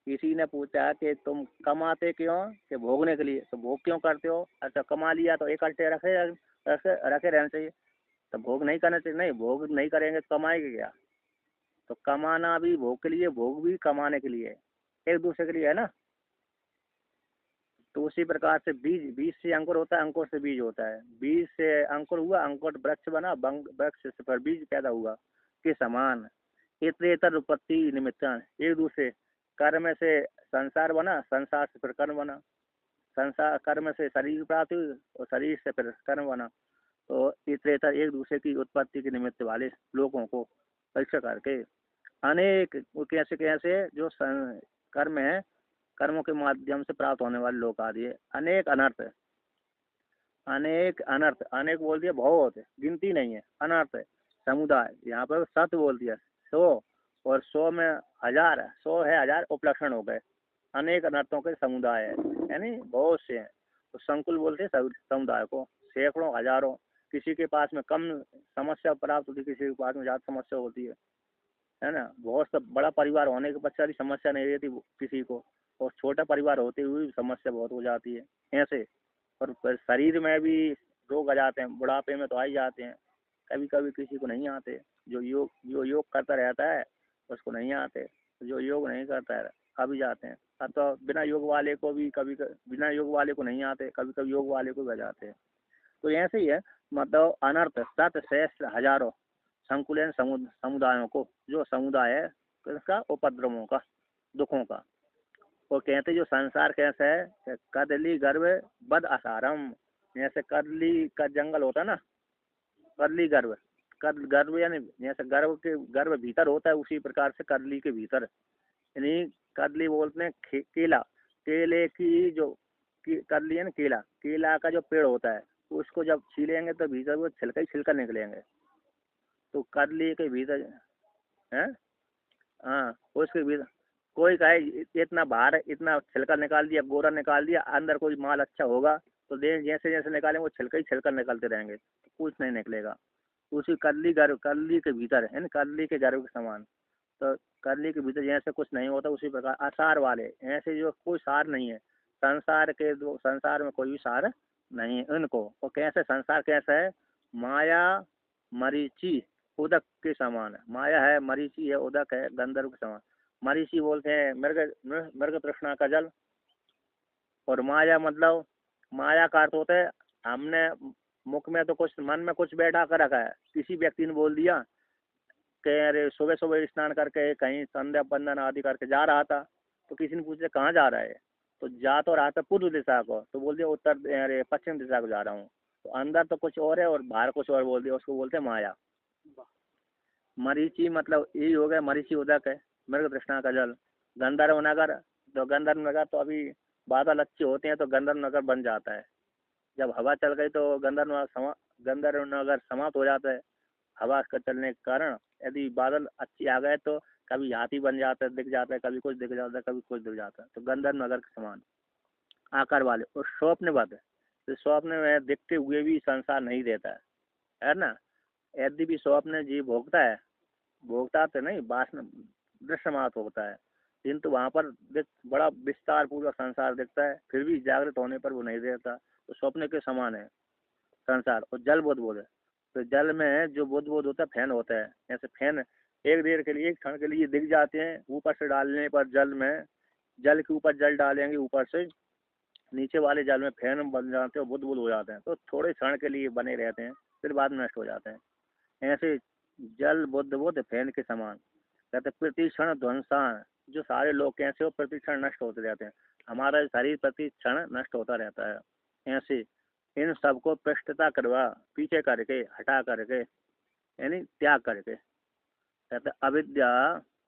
किसी ने पूछा कि तुम कमाते क्यों? कि भोगने के लिए। तो भोग क्यों करते हो? अच्छा, कमा लिया तो इकट्ठे रखे रखे रखे रहना चाहिए, तो भोग नहीं करना चाहिए। नहीं, भोग नहीं करेंगे तो कमाएंगे क्या? तो कमाना भी भोग के लिए, भोग भी कमाने के लिए, एक दूसरे के लिए, है ना। तो उसी प्रकार से बीज, बीज से अंकुर होता है, अंकुर से बीज होता है। बीज से अंकुर हुआ, अंकुर वृक्ष बना, वृक्ष से पर बीज पैदा हुआ के समान। इतरेतर उत्पत्ति निमित्त, एक दूसरे कर्म से संसार बना, संसार से फिर कर्म बना, संसार कर्म से शरीर प्राप्त हुई, और शरीर से फिर कर्म बना। तो इतरेतर एक दूसरे की उत्पत्ति के निमित्त वाले लोगों को परीक्षा करके अनेक कैसे कैसे जो कर्म है, कर्मों के माध्यम से प्राप्त होने वाले लोग आदि है। अनेक अनर्थ, अनेक अनर्थ, अनेक बोल दिया बहुत, गिनती नहीं है, अनर्थ है समुदाय। यहाँ पर सत बोल दिया, 100, और 100 में 1000, 100 है 1000 उपलक्षण हो गए। अनेक अनर्थों के समुदाय है, यानी बहुत से हैं। तो संकुल बोलते हैं समुदाय को, सैकड़ों, हजारों। किसी के पास में कम समस्या प्राप्त होती है, किसी के पास में ज़्यादा समस्या होती है ना। बहुत सब बड़ा परिवार होने के पश्चात भी समस्या नहीं रहती किसी को, और छोटा परिवार होते हुए भी समस्या बहुत हो जाती है। ऐसे और शरीर में भी रोग आ जाते हैं, बुढ़ापे में तो आ ही जाते हैं, कभी कभी किसी को नहीं आते। जो योग करता रहता है उसको नहीं आते, जो योग नहीं करता है आ भी जाते हैं। तो बिना योग वाले को भी बिना योग वाले को नहीं आते, कभी कभी योग वाले को भी आ जाते हैं। तो ऐसे ही है, मतलब अनर्थ सत सहस्त्र हजारों संकुलन समुदायों को, जो समुदाय है इसका उपद्रवों का, दुखों का। वो कहते जो संसार कैसा है कि कदली गर्भ बद असारम, जैसे कदली का जंगल होता है ना, कदली गर्भ, कद गर्भ यानी जैसे गर्भ भीतर होता है, उसी प्रकार से कदली के भीतर, यानी कदली बोलते हैं केला, केले की जो कदली है ना, केला, केला का जो पेड़ होता है उसको जब छीलेंगे तो भीतर वो छिलका ही छिलका निकलेंगे। तो कदली के भीतर है, हाँ उसके भीतर कोई कहे इतना बाहर इतना छिलका निकाल दिया, गोरा निकाल दिया, अंदर कोई माल अच्छा होगा तो दे, जैसे जैसे निकालेंगे वो छिलका ही छिलका निकलते रहेंगे, कुछ नहीं निकलेगा। उसी कदली के भीतर है ना, कदली के गर्भ के समान। तो कदली के भीतर जैसे कुछ नहीं होता, उसी प्रकार असार वाले ऐसे जो कोई सार नहीं है, संसार में कोई भी सार नहीं है उनको। और कैसे संसार कैसा है, माया मरीची उदक के समान है, माया है, मरीची है, उदक है, गंधर्व के समान। मरीची बोलते हैं मृग, मृग तृष्णा का जल। और माया मतलब, माया का अर्थ होता है हमने मुख में तो कुछ, मन में कुछ बैठा कर रखा है, किसी व्यक्ति ने बोल दिया कि अरे सुबह सुबह स्नान करके कहीं संध्या बंदन आदि करके जा रहा था, तो किसी ने पूछा कहाँ जा रहा है, तो जा तो रहा था पूर्व दिशा को, तो बोल दिया उत्तर अरे पश्चिम दिशा को जा रहा हूँ। तो अंदर तो कुछ और है और बाहर कुछ और बोल दिया, उसको बोलते हैं माया। मरीची मतलब यही हो गया, मरीची उदक है, मृग तृष्णा का जल। गंधर्व नगर, तो गंधर्व नगर तो अभी बादल अच्छे होते हैं तो गंधर्व नगर बन जाता है, जब हवा चल गई तो गंधर्व नगर समाप्त हो जाता है। हवा का चलने के कारण यदि बादल अच्छी आ गए तो कभी हाथी बन जाता है, दिख जाता है, कभी कुछ दिख जाता है, कभी कुछ दिख जाता है। तो गंधर्व नगर के समान आकार वाले। और स्वप्नवत, तो स्वप्न में दिखते हुए भी संसार नहीं देता है ना। यदि भी स्वप्न जीव भोगता है, भोगता तो नहीं, वासना दृश्य मात्र होता है, किंतु वहाँ पर बड़ा विस्तार पूर्वक संसार दिखता है, फिर भी जागृत होने पर वो नहीं देता। तो स्वप्न के समान है संसार। और जल बुद्ध बोध है, तो जल में जो बुद्ध बोध होता है फैन होता है, जैसे फैन एक देर के लिए, एक क्षण के लिए दिख जाते हैं, ऊपर से डालने पर जल में, जल के ऊपर जल डालेंगे ऊपर से, नीचे वाले जल में फैन बन जाते हैं, बुद्ध बुद्ध हो जाते हैं, तो थोड़े क्षण के लिए बने रहते हैं, फिर बाद में नष्ट हो जाते हैं। ऐसे जल बुद्ध बुद्ध फैन के समान। कहते प्रति क्षण ध्वंसान, जो सारे लोग कैसे हो प्रति क्षण नष्ट होते रहते हैं, हमारा शरीर प्रति क्षण नष्ट होता रहता है। ऐसे इन सबको पृष्ठता करवा, पीछे करके, हटा करके, यानी त्याग करके। कहते अविद्या,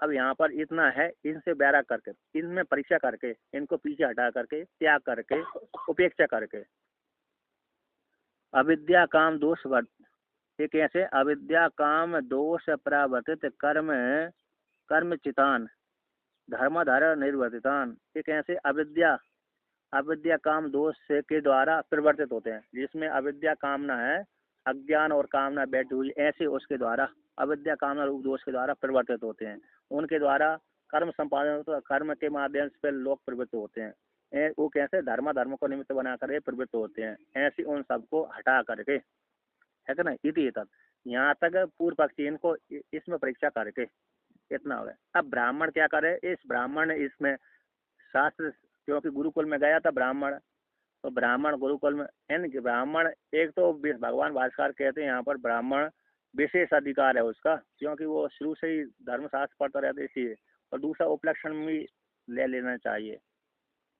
अब यहाँ पर इतना है, इनसे बैराग करके, इनमें परीक्षा करके, इनको पीछे हटा करके, त्याग करके, उपेक्षा करके। अविद्या काम दोष वर्त, ये कैसे, अविद्या काम दोष परावर्तित कर्म, कर्म चितान धर्मधार निर्वर्तितान, ये कैसे, अविद्या, अविद्या काम दोष से के द्वारा परिवर्तित होते हैं, जिसमें अविद्या कामना है, अज्ञान और कामना बैठी हुई, ऐसे उसके द्वारा अविद्या कामना रूप दोष के द्वारा परिवर्तित होते हैं, उनके द्वारा कर्म संपादन होता है, कर्म के माध्यम से लोग प्रवृत्त होते हैं। वो कैसे, धर्म को निमित्त बनाकर ये प्रवृत्त होते हैं, ऐसे उन सबको हटा करके, है ना। इति तक, यहाँ तक पूर्व पक्षी इनको इसमें परीक्षा करके इतना हो गया। अब ब्राह्मण क्या करे, इस ब्राह्मण ने इसमें शास्त्र, क्योंकि गुरुकुल में गया था ब्राह्मण, तो ब्राह्मण गुरुकुल में, यानी कि ब्राह्मण, एक तो भगवान भास्कर कहते हैं यहाँ पर ब्राह्मण विशेष अधिकार है उसका, क्योंकि वो शुरू से ही धर्मशास्त्र पढ़ता रहता है इसलिए। और दूसरा उपलक्षण भी ले लेना चाहिए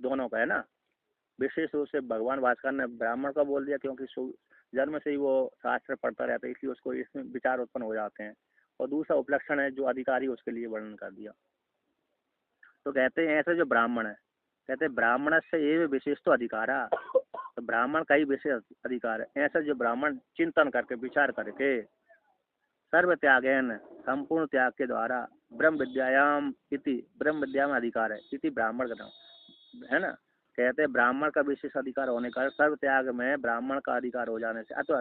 दोनों का, है ना। विशेष रूप से भगवान भास्कर ने ब्राह्मण का बोल दिया, क्योंकि जन्म से ही वो शास्त्र पढ़ता रहता है, इसलिए उसको इसमें विचार उत्पन्न हो जाते हैं। और दूसरा उपलक्षण है जो अधिकारी, उसके लिए वर्णन कर दिया। तो कहते हैं ऐसे जो ब्राह्मण है, कहते हैं ब्राह्मण से ये विशेष तो अधिकार है, तो ब्राह्मण का ही विशेष अधिकार है। ऐसा जो ब्राह्मण चिंतन करके, विचार करके, सर्व त्यागेन, संपूर्ण त्याग के द्वारा, ब्रह्म विद्यायाम इति, ब्रह्म विद्या में अधिकार है, इति ब्राह्मण का नाम, है ना। कहते हैं ब्राह्मण का विशेष अधिकार होने का, सर्व त्याग में ब्राह्मण का अधिकार हो जाने से, अथवा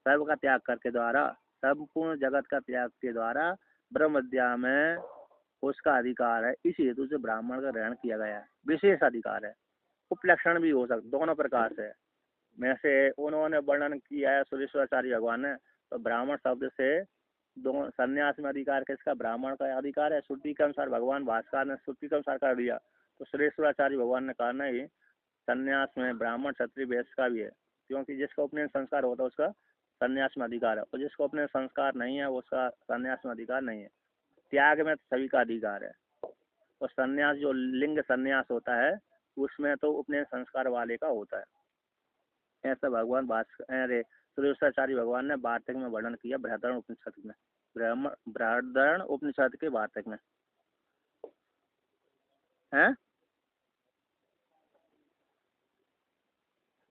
सर्व का त्याग करके द्वारा, संपूर्ण जगत का त्याग के द्वारा ब्रह्म विद्या में उसका अधिकार है, इसी हेतु से ब्राह्मण का ग्रहण किया गया है, विशेष अधिकार है। उपलक्षण भी हो सकता, दोनों प्रकार से, में से उन्होंने वर्णन किया है सुरेश्वराचार्य भगवान ने। तो ब्राह्मण शब्द से दो संन्यास में अधिकार किसका? ब्राह्मण का अधिकार है। श्रुति के अनुसार भगवान भास्कर ने श्रुति के अनुसार कर दिया। तो सुरेश्वराचार्य भगवान ने कहा नहीं, संन्यास में ब्राह्मण क्षत्रिय वैश्य का भी है, क्योंकि जिसका उपनयन संस्कार होता है उसका संन्यास में अधिकार है, और जिसका उपनयन संस्कार नहीं है उसका संन्यास में अधिकार नहीं है। त्याग में सभी का अधिकार है, और संन्यास जो लिंग संन्यास होता है उसमें तो उपनयन संस्कार वाले का होता है। ऐसा भगवान अरे सुरेश्वराचार्य भगवान ने वार्तिक में वर्णन किया, बृहदारण्य उपनिषद में, बृहदारण्य उपनिषद के वार्तिक में है।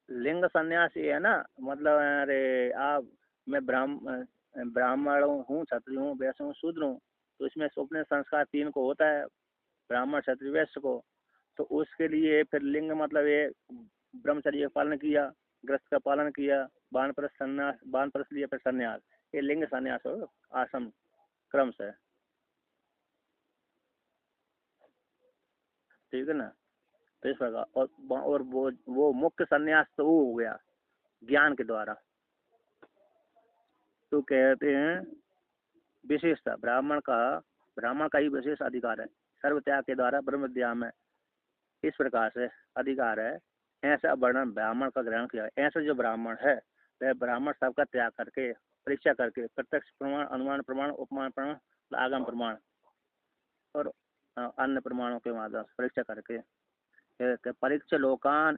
लिंग संन्यास ये है ना, मतलब अरे आप, मैं ब्राह्मण हूँ, क्षत्रिय हूँ, वैश्य हूँ, शूद्र हूँ, तो इसमें उपनयन संस्कार 3 को होता है, ब्राह्मण क्षत्रिय वैश्य को। तो उसके लिए फिर लिंग मतलब ये ब्रह्मचर्य का पालन किया, गृहस्थ का पालन किया, वानप्रस्थ संन्यास, वानप्रस्थ लिया, फिर संन्यास, ये लिंग संन्यास हो आश्रम क्रम से, ठीक है ना। तो इस प्रकार और वो मुख्य संन्यास तो वो हो गया ज्ञान के द्वारा। तो कहते हैं विशेषता ब्राह्मण का ही विशेष अधिकार है, सर्व त्याग के द्वारा ब्रह्म विद्या में इस प्रकार से अधिकार है। ऐसा वर्णन ब्राह्मण का ग्रहण किया। ऐसा जो ब्राह्मण है वह ब्राह्मण सबका त्याग करके, परीक्षा करके, प्रत्यक्ष प्रमाण, अनुमान प्रमाण, उपमान प्रमाण, आगम प्रमाण और अन्य प्रमाणों के माध्यम से परीक्षा करके परीक्षा लोकान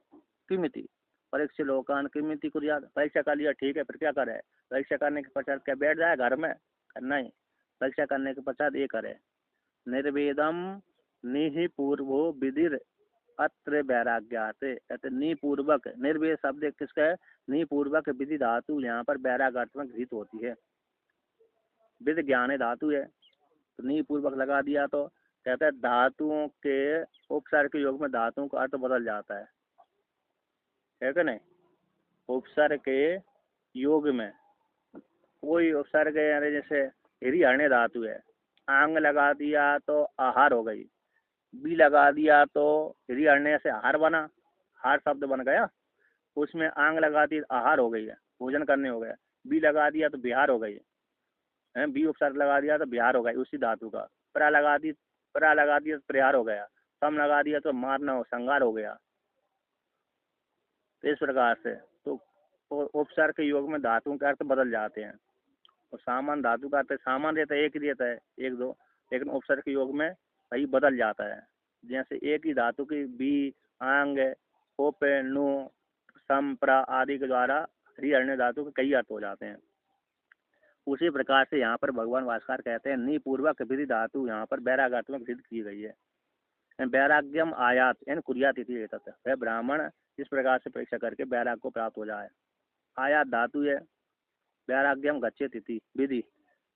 किमिति, परीक्षा लोकान किमिति कुर्यात, परीक्षा कर लिया ठीक है, फिर क्या करे? परीक्षा करने के पश्चात क्या बैठ जाए घर में? नहीं, परीक्षा करने के पश्चात ये करे, निर्वेदम निहि पूर्वो विधिर अत्र वैराग्याते, कहते निपूर्वक, निर्वेद शब्द किसका है? निपूर्वक विधि धातु यहाँ पर वैराग्यात्मक हित होती है, विधि ज्ञान धातु है, तो निपूर्वक लगा दिया तो कहते हैं धातुओं के उपसर्ग के योग में धातुओं का अर्थ बदल जाता है कि नहीं? उपसर्ग के योग में कोई उपसर्ग यानी जैसे हिरिहरण्य धातु है, आंग लगा दिया तो आहार हो गई, बी लगा दिया तो हिरिहरण्य से आहार बना, हार शब्द बन गया, उसमें आंग लगा दी आहार हो गई है, भोजन करने हो गया, बी लगा दिया तो बिहार हो गई है, बी उपसर्ग लगा दिया तो बिहार हो गई उसी धातु का, प्रा लगा दिया तो प्रहार हो गया, सम लगा दिया तो मारना हो, संगार हो गया। तो इस प्रकार से तो उपसर्ग के योग में धातुओं के अर्थ बदल जाते हैं, और सामान्य धातु का अर्थ सामान्य रहता है, एक ही रहता है, एक दो, लेकिन उपसर्ग के योग में वही बदल जाता है। जैसे एक ही धातु की बी, आंग, ओप, नु, सम, प्रा आदि के द्वारा हरिहरण्य धातु के कई अर्थ हो जाते हैं। उसी प्रकार से यहाँ पर भगवान भास्कर कहते हैं निपूर्वक विधि धातु यहाँ पर वैरागात्मक सिद्ध की गई है। वैराग्यम आयात यानी कुरियात इति एतत्, वह ब्राह्मण इस प्रकार से परीक्षा करके वैराग को प्राप्त हो जाए। आयात धातु है, वैराग्यम गच्छेत इति विधि,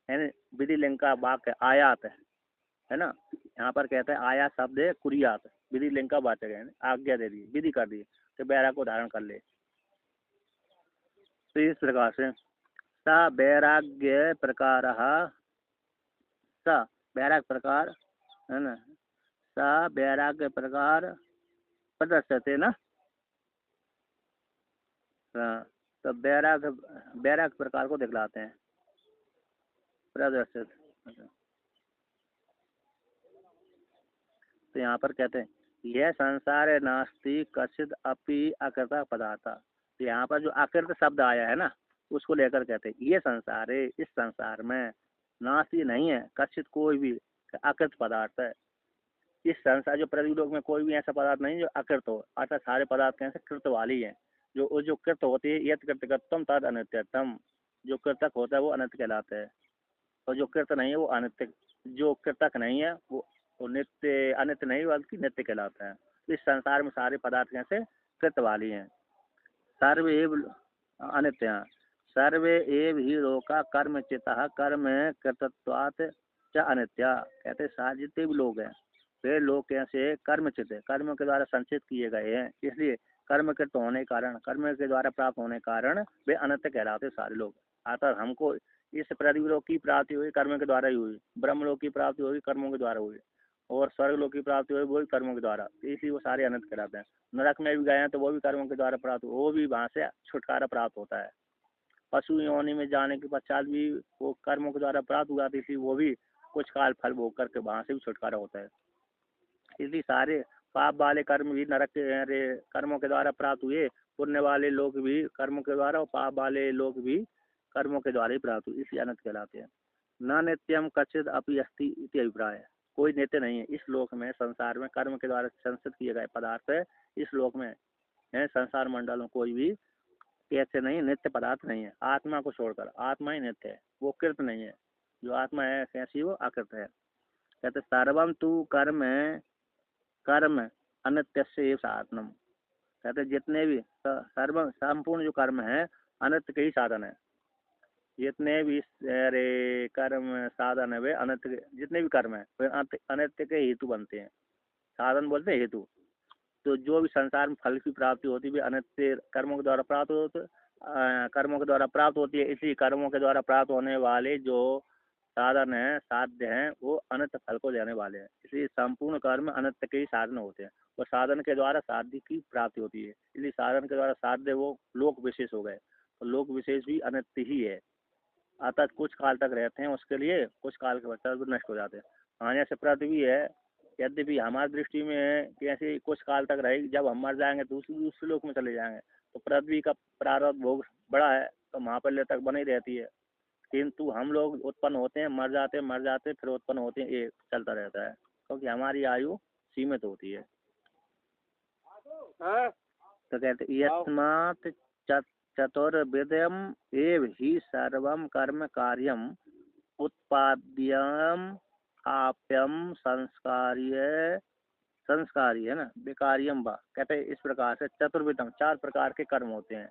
यानी विधि लिंग का वाक्य आयात है ना। यहाँ पर कहते हैं आयात शब्द है कुरियात, विधि लिंग का वाचक है, आज्ञा दे दी, विधि कर दी कि वैराग को धारण कर ले। तो इस प्रकार से सा वैराग्य प्रकार, सा वैराग प्रकार है ना, सा वैराग्य प्रकार प्रदर्शते ना। हाँ, तो वैराग प्रकार को दिखलाते हैं, प्रदर्शित। तो यहाँ पर कहते हैं यह संसार है नास्ति कचित अपि अकृता पदार्थ। तो यहाँ पर जो अकृत शब्द आया है ना, उसको लेकर कहते हैं ये संसार है, इस संसार में नास्ति नहीं है कचित कोई भी अकृत पदार्थ है। इस संसार जो पृथ्वी लोक में कोई भी ऐसा पदार्थ नहीं जो अकृत हो, अर्थात सारे पदार्थ कैसे कृत वाली है। जो कृत होती है यद कृतकत्वम तद अनित्यतम, जो कृतक होता है वो अनित्य कहलाता है, और जो कृत नहीं है वो अनित्य, जो कृतक नहीं है वो नित्य, अनित्य नहीं बल्कि नित्य कहलाता है। इस संसार में सारे पदार्थ कैसे कृत वाली हैं। सर्व एव अनित्य हैं, सर्वे एव ही लोका कर्म चिता कर्म कृतत्वात् च अनित्या, कहते सारे जितने भी लोग हैं वे लोग कैसे कर्मचित है, कर्म के द्वारा संचित किए गए हैं, इसलिए कर्मकृत होने के कारण, कर्म के द्वारा प्राप्त होने के कारण वे अनित्य कहलाते सारे लोग। अर्थात हमको इस पृथ्वी लोक की प्राप्ति हुई कर्म के द्वारा ही हुई, ब्रह्म लोक की प्राप्ति हुई कर्मों के द्वारा हुई, और स्वर्ग लोक की प्राप्ति हुई वो भी कर्मों के द्वारा, इसलिए वो सारे अनंत कहलाते हैं। नरक में भी गए हैं तो वो भी कर्मों के द्वारा प्राप्त, वो भी वहाँ से छुटकारा प्राप्त होता है। पशु योनि में जाने के पश्चात भी वो कर्मों के द्वारा प्राप्त हुआ, इसलिए वो भी कुछ काल फल भोग करके वहाँ से भी छुटकारा होता है। इसलिए सारे पाप वाले कर्म भी नरक के अरे कर्मों के द्वारा प्राप्त हुए, पुण्य वाले लोग भी कर्मों के द्वारा और पाप वाले लोग भी कर्मों के द्वारा ही प्राप्त हुए, इसलिए अनंत कहलाते हैं। न नित्यम कचित अपि अस्ति इति अभिप्राय है, कोई नित्य नहीं है इस लोक में, संसार में कर्म के द्वारा संचित किए गए पदार्थ है इस लोक में है, संसार मंडल में कोई भी कैसे नहीं नित्य पदार्थ नहीं है, आत्मा को छोड़कर। आत्मा ही नित्य है, वो कृत नहीं है। जो आत्मा है कैसी, वो अकृत है। कहते सर्वम तू कर्म कर्म अनित्य एव साधनम, कहते जितने भी सर्व संपूर्ण जो कर्म है अनित्य के ही साधन है। जितने भी अरे कर्म साधन है वे अनित्य के, जितने भी कर्म है वे अनित्य के हेतु बनते हैं। साधन बोलते हैं हेतु। तो जो भी संसार में फल की प्राप्ति होती है वे अनित्य कर्मों के द्वारा प्राप्त होते, कर्मों के द्वारा प्राप्त होती है। इसी कर्मों के द्वारा प्राप्त होने वाले जो साधन है साध्य हैं वो अनित्य फल को देने वाले हैं। इसलिए संपूर्ण कर्म अनित्य के ही साधन होते हैं और साधन के द्वारा साध्य की प्राप्ति होती है। इसलिए साधन के द्वारा साध्य वो लोक विशेष हो गए, तो लोक विशेष भी अनित्य ही है। अतः कुछ काल तक रहते हैं उसके लिए, कुछ काल के बाद नष्ट हो जाते हैं। हाँ जैसे पृथ्वी है, यद्यपि हमारी दृष्टि में कि ऐसे कुछ काल तक रहेगी, जब हम मर जाएंगे दूसरे लोक में चले जाएंगे, तो पृथ्वी का प्रारब्ध भोग बड़ा है तो महाप्रलय तक बनी रहती है। किंतु हम लोग उत्पन्न होते हैं, मर जाते हैं, मर जाते हैं, फिर उत्पन्न होते हैं, ये चलता रहता है क्योंकि हमारी आयु सीमित होती है। तो कहते यस्मात् चतुर्विधम एव ही सर्वम कर्म कार्यम उत्पाद्यम आप्यम संस्कार्य है ना विकार्यम वा, कहते इस प्रकार से चतुर्विधम 4 प्रकार के कर्म होते हैं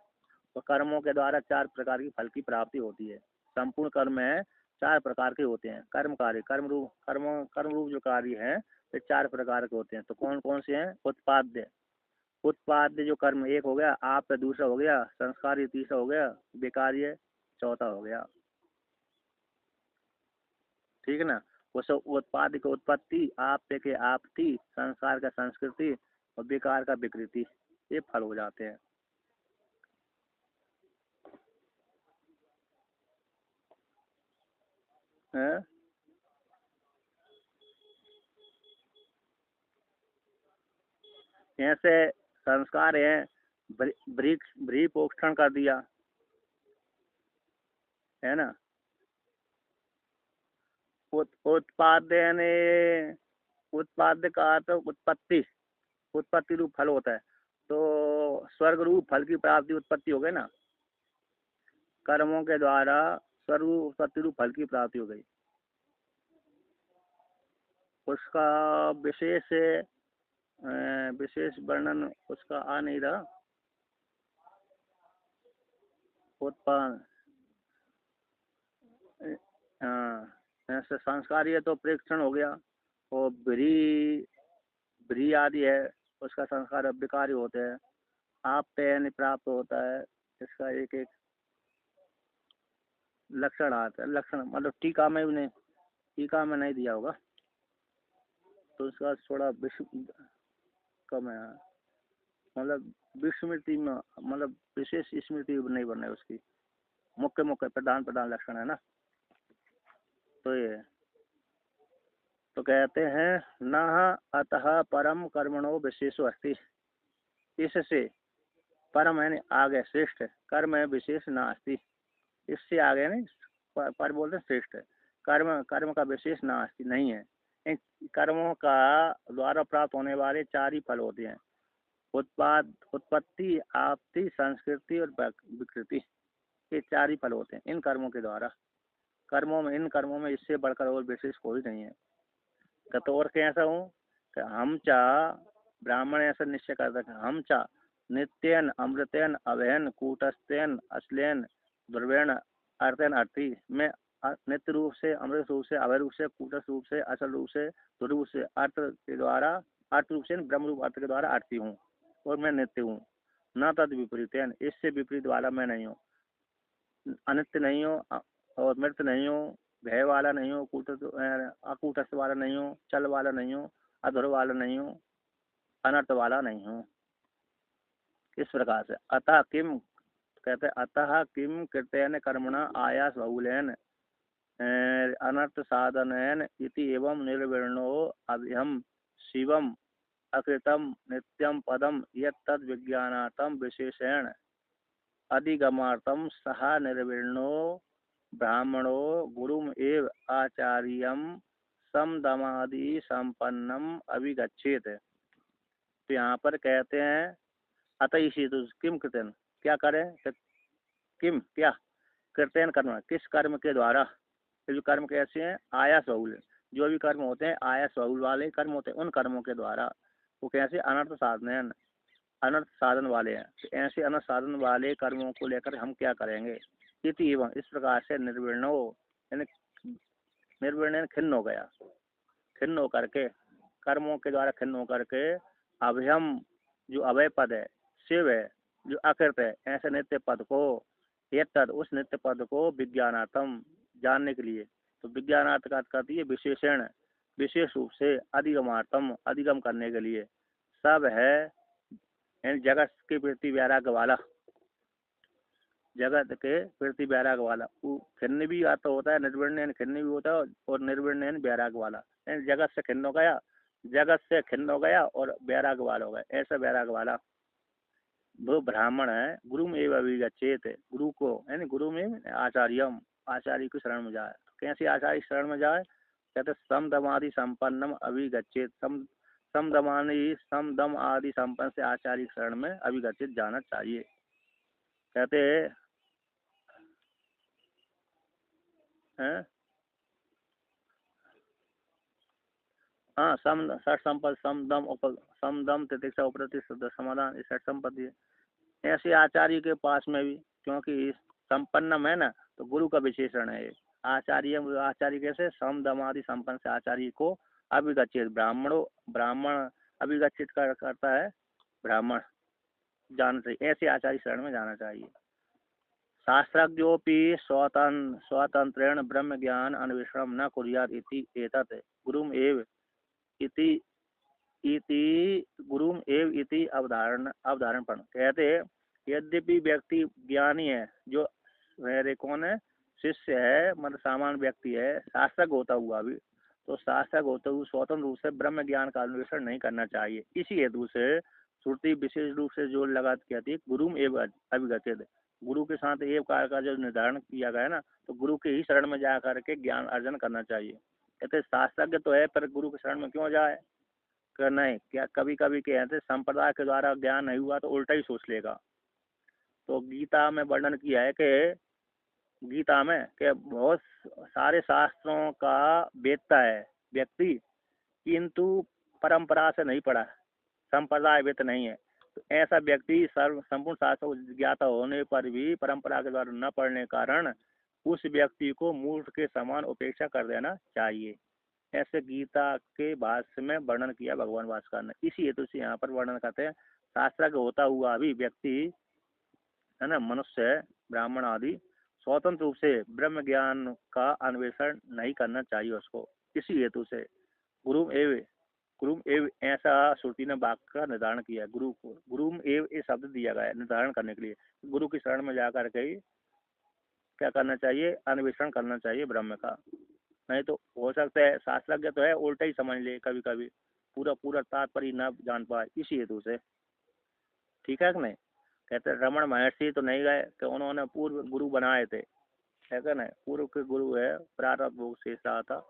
और कर्मों के द्वारा 4 प्रकार की फल की प्राप्ति होती है। संपूर्ण कर्म है 4 प्रकार के होते हैं। कर्म कार्य कर्म रूप जो कार्य है वे 4 प्रकार के होते हैं। तो कौन कौन से हैं? उत्पाद्य जो कर्म एक हो गया, आप दूसरा हो गया, संस्कार तीसरा हो गया, विकार्य चौथा हो गया। ठीक है ना। उस उत्पाद की उत्पत्ति, आप के आपती, संस्कार का संस्कृति और विकार का विकृति, ये फल हो जाते हैं। ऐसे संस्कार है, भ्री पोषण कर दिया है ना। उत्पादन उत्पाद का तो उत्पत्ति रूप फल होता है। तो स्वर्ग रूप फल की प्राप्ति उत्पत्ति हो गई ना, कर्मों के द्वारा स्वर्ग उत्पत्ति रूप फल की प्राप्ति हो गई। उसका विशेष वर्णन उसका आ नहीं रहा। उत्पाद ऐसे संस्कार ये तो प्रेक्षण हो गया, और ब्री आदि है उसका संस्कार विकारी होते हैं। आप पे प्राप्त होता है, इसका एक एक लक्षण आता है। लक्षण मतलब टीका में भी नहीं, टीका में नहीं दिया होगा तो उसका थोड़ा विश्व कम है, मतलब विस्मृति में, मतलब विशेष स्मृति नहीं बन रही उसकी, मुख्य प्रधान लक्षण है ना। तो ये तो कहते हैं न अतः परम कर्मणो विशेषो अस्ति, इससे परम है आगे श्रेष्ठ कर्म है विशेष न अस्ति, इससे आगे नहीं पर बोलते श्रेष्ठ कर्म का विशेष न अस्ति नहीं है। इन कर्मों का द्वारा प्राप्त होने वाले 4 ही फल होते हैं, उत्पत्ति, आपत्ति, संस्कृति और विकृति, ये 4 ही फल होते हैं इन कर्मों के द्वारा। इन कर्मों में इससे बढ़कर और विशेष कोई नहीं है। तो और कैसा हूँ कि हम चा ब्राह्मण ऐसा निश्चय करता है, हम चा नित्यन अमृतेन अवहन कूटस्थेन अश्लेन दुर्वेण अर्थन अर्थी, मैं नित्य रूप से, अमृत रूप से, अवय रूप से, कूटस्थ रूप से, असल रूप से, दुर्रूप से, अर्थ के द्वारा, अर्थ रूप से ब्रह्म रूप अर्थ के द्वारा अर्थी हूँ और मैं नित्य हूँ। न तद विपरीत, इससे विपरीत वाला मैं नहीं हूँ, अनित्य नहीं हूँ और मृत नहीं हूँ, भय वाला नहीं हो, अकूटस्थ वाला नहीं हो, चल वाला नहीं हो, अधुर वाला नहीं हो, अनर्थ वाला नहीं हो। इस प्रकार से अतः किम कहते अतः किम कृतेन कर्मणा आयास बहुलेन अनर्थ साधनेन इति एवं निर्विण्णो अभ्यम शिवम अकृतम नित्यम पदम यत्तद् विज्ञानार्थम विशेषेण अधिगमार्थम सह निर्विण्णो ब्राह्मणो गुरुम एव आचार्यम समदमादि संपन्नम अभिगच्छेत। तो यहाँ पर कहते हैं अतः इसी तो किम कृतेन क्या करें, किम क्या कृतेन कर्म किस कर्म के द्वारा, जो कर्म कैसे हैं आयास बहुल, जो भी कर्म होते हैं आयास बहुल वाले कर्म होते हैं, उन कर्मों के द्वारा वो कैसे अनर्थ साधन अनर्थ साधन वाले हैं। तो ऐसे अनर्थ साधन वाले कर्मों को लेकर हम क्या करेंगे, इति एवं इस प्रकार से निर्विण्ण हो, यानी निर्विण्ण खिन्न हो गया, खिन्न होकर के कर्मों के द्वारा खिन्न होकर के अभयम जो अभय पद है, शिव है जो अकृत है, ऐसे नित्य पद को ये तद उस नित्य पद को विज्ञानार्थम जानने के लिए, तो विज्ञानार्थ का कहती है विशेषण विशेष रूप से अधिगमार्थम अधिगम करने के लिए सब है, यानी जगत के प्रति वैराग्य वाला, जगत के प्रति वैराग्य वाला। खिन्न भी आता होता है, निर्विण्ण खिन्न भी होता है, और निर्विण्ण वैराग्य वाला, यानी जगत से खिन्न हो गया, जगत से खिन्न हो गया और वैराग्य वाला हो गया, ऐसा वैराग्य वाला वो ब्राह्मण है। गुरु में एवं अभिगच्छेत, गुरु को यानी गुरु में आचार्यम आचार्य की शरण में जाए। तो कैसे आचार्य की शरण में जाए, कहते समदमादि संपन्नम अभिगच्छेत, समदम आदि संपन्न से आचार्य की शरण में अभिगच्छित जाना चाहिए। कहते हैं हाँ सम षट संपद समदम तितिक्षा उपरति समाधान षट संपत्ति है। ऐसे आचार्य के पास में भी, क्योंकि संपन्नम है ना, तो गुरु का विशेषण है आचार्य। आचार्य कैसे समदमादि संपन्न से आचार्य को अभिगच्छित, ब्राह्मण अभिगच्छित करता है, ब्राह्मण जाना चाहिए, ऐसे आचार्य शरण में जाना चाहिए। शास्त्रज्ञोपि स्वतंत्रेण ब्रह्म ज्ञान अन्वेषण न कुर्यात् इति एतत् गुरुम एव इति गुरुम एव इति अवधारण पर कहते यद्यपि व्यक्ति ज्ञानी है, जो मेरे कौन है शिष्य है, मतलब सामान्य व्यक्ति है, शास्त्रज्ञ होता हुआ भी, तो शास्त्रज्ञ होते हुए स्वतंत्र रूप से ब्रह्म ज्ञान का अन्वेषण नहीं करना चाहिए। इसी हेतु से श्रुति विशेष रूप से जोर लगा कहती है गुरुम एव अभिगच्छेत, गुरु के साथ एव कार्य का जो निर्धारण किया गया है ना, तो गुरु के ही शरण में जा करके ज्ञान अर्जन करना चाहिए। कहते शास्त्रज्ञ तो है पर गुरु के शरण में क्यों जाए, करना है क्या, कभी कभी कहते संप्रदाय के द्वारा ज्ञान नहीं हुआ तो उल्टा ही सोच लेगा। तो गीता में वर्णन किया है कि गीता में कि बहुत सारे शास्त्रों का वेदता है व्यक्ति, किंतु परंपरा से नहीं पढ़ा, संप्रदाय वेद नहीं है, तो ऐसा व्यक्ति संपूर्ण शास्त्रों को ज्ञाता होने पर भी परंपरा के द्वारा न पढ़ने के कारण उस व्यक्ति को मूर्ख के समान उपेक्षा कर देना चाहिए। ऐसे गीता के भाष्य में वर्णन किया भगवान भास्कर ने। इसी हेतु से यहाँ पर वर्णन करते हैं शास्त्रज्ञ होता हुआ भी व्यक्ति है ना, मनुष्य ब्राह्मण आदि स्वतंत्र रूप से ब्रह्म ज्ञान का अन्वेषण नहीं करना चाहिए उसको। इसी हेतु से गुरुम एव ऐसा श्रुति ने वाक्य का निर्धारण किया। गुरु को गुरुम एव ये शब्द दिया गया है निर्धारण करने के लिए, गुरु की शरण में जाकर के ही क्या करना चाहिए, अन्वेषण करना चाहिए ब्रह्म का। नहीं तो हो सकता है शास्त्रज्ञ तो है उल्टा ही समझ ले, कभी कभी पूरा तात्पर्य न जान पाए, इसी हेतु से। ठीक है कि नहीं। कहते रमण महर्षि तो नहीं गए कि उन्होंने पूर्व गुरु बनाए थे, है क्या नहीं, पूर्व के गुरु है प्रारब्ध भोग से था,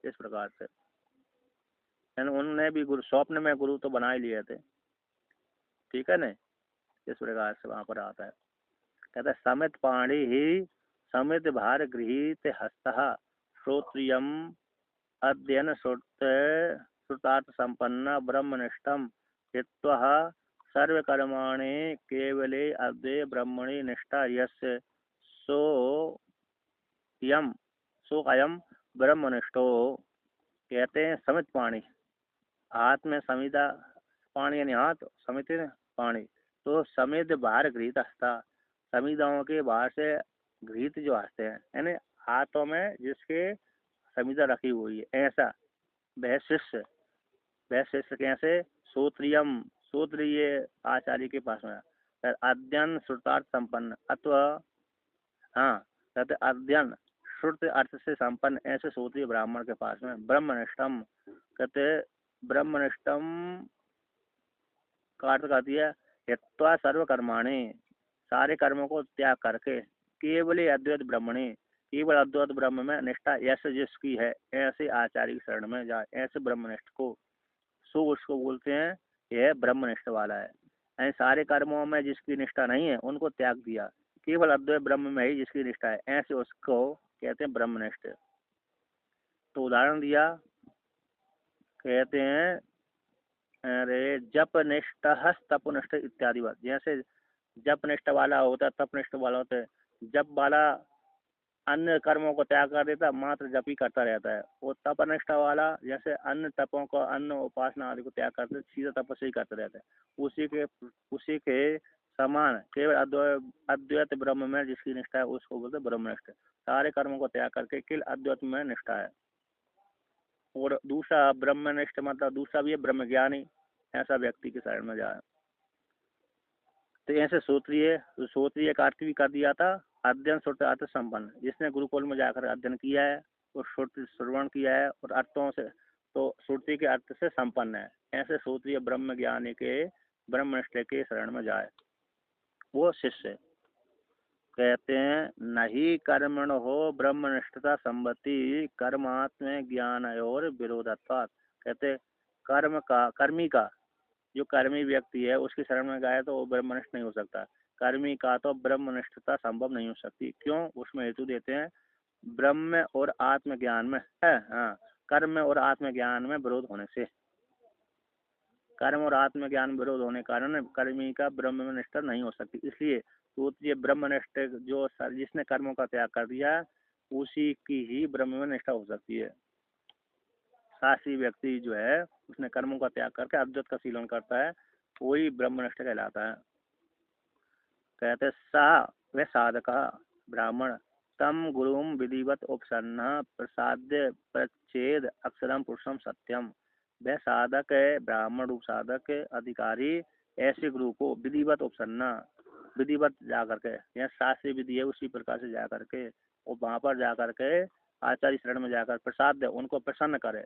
इस प्रकार से उन्होंने भी गुरु स्वप्न में गुरु तो बना ही लिए थे। ठीक है नहीं, इस प्रकार से वहां पर आता है। कहते समित पाणी ही समित भार गृहीत हस्त श्रोत्रियम अध्ययन श्रुतार्थ संपन्न ब्रह्मनिष्ठम हित्वा सर्वकर्माणि केवले अद्वै ब्रह्मणि निष्ठा यस्य सो अयम ब्रह्मनिष्ठो। कहते हैं समित पाणी, हाथ में समिता पाणी यानी हाथ, समित पाणी, तो समित बाहर गृहित हस्ता, समिताओं के बाहर से गृहित जो हस्ते हैं, यानी हाथों में जिसके संविदा रखी हुई है। ऐसा वह शिष्य कैसे? श्रोत्रियम, श्रोत्रिय आचार्य के पास में, अध्ययन श्रुतार्थ संपन्न अथवा, हाँ कहते अध्ययन श्रुत अर्थ से संपन्न ऐसे श्रोत्रिय ब्राह्मण के पास में, ब्रह्मनिष्ठम कहते ब्रह्मनिष्ठम का अर्थ कहती है यत्वा सर्वकर्माणि, सारे कर्मों को त्याग करके, केवल अद्वैत ब्रह्मणि, केवल अद्वैत ब्रह्म में निष्ठा ऐसे जिसकी है, ऐसे आचार्य की शरण में जाए, ऐसे ब्रह्मनिष्ठ को, सो उसको बोलते हैं यह ब्रह्मनिष्ठ वाला है। ऐसे सारे कर्मों में जिसकी निष्ठा नहीं है उनको त्याग दिया, केवल अद्वैत ब्रह्म में ही जिसकी निष्ठा है, ऐसे उसको कहते हैं ब्रह्मनिष्ठ। तो उदाहरण दिया, कहते हैं अरे जप निष्ठ तपनिष्ठ इत्यादि बात, जैसे जप निष्ठ वाला होता है, तपनिष्ठ वाला होता है। जप वाला अन्य कर्मों को त्याग कर देता, मात्र जप ही करता रहता है। वो तपनिष्ठ वाला जैसे अन्य तपों को, अन्य उपासना आदि को त्याग करते, सीधा तपस्या ही करता रहता है। उसी के समान केवल अद्वैत ब्रह्म में जिसकी निष्ठा है उसको बोलते ब्रह्मनिष्ठ। सारे कर्मों को त्याग करके केवल अद्वैत में निष्ठा है। और दूसरा ब्रह्मनिष्ठ मतलब दूसरा भी है ब्रह्मज्ञानी, ऐसा व्यक्ति के शरण में जाए। तो ऐसे श्रोत्रिय का अर्थ भी कर दिया था, अध्ययन श्रुत अर्थ संपन्न, जिसने गुरुकुल में जाकर अध्ययन किया है और श्रवण किया है और अर्थों से, तो श्रुति के अर्थ से संपन्न है, ऐसे श्रोत्रिय ब्रह्म ज्ञानी के ब्रह्मनिष्ठ के शरण में जाए वो शिष्य। कहते हैं नहीं कर्मण हो ब्रह्मनिष्ठता संबत्ति कर्मात्म ज्ञान और विरोधत्वात्। कहते कर्मी का जो कर्मी व्यक्ति है उसकी शरण में गया तो वो ब्रह्मनिष्ठ नहीं हो सकता। कर्मी का तो ब्रह्मनिष्ठता संभव नहीं हो सकती। क्यों? उसमें हेतु देते हैं ब्रह्म और आत्मज्ञान में है, हाँ, कर्म और आत्मज्ञान में विरोध होने से, कर्म और आत्मज्ञान विरोध होने के कारण कर्मी का ब्रह्म में निष्ठा नहीं हो सकती। इसलिए तो ये ब्रह्मनिष्ठ जो जिसने कर्मों का त्याग कर दिया उसी की ही ब्रह्म में निष्ठा हो सकती है। शास्त्री व्यक्ति जो है उसने कर्मों का त्याग करके अद्वैत का शीलन करता है, वही ब्रह्मनिष्ठ कहलाता है। कहते सा वह साधक ब्राह्मण तम गुरुम विधिवत उपसन्न प्रसाद्य प्रच्छेद अक्षरम पुरुषम सत्यम। वह साधक है, ब्राह्मण रूप साधक अधिकारी ऐसे गुरु को विधिवत उपसन्न, विधिवत जा करके, यह शास्त्रीय विधि है उसी प्रकार से जा करके और वहाँ पर जा करके आचार्य शरण में जाकर प्रसाद दे, उनको प्रसन्न करे,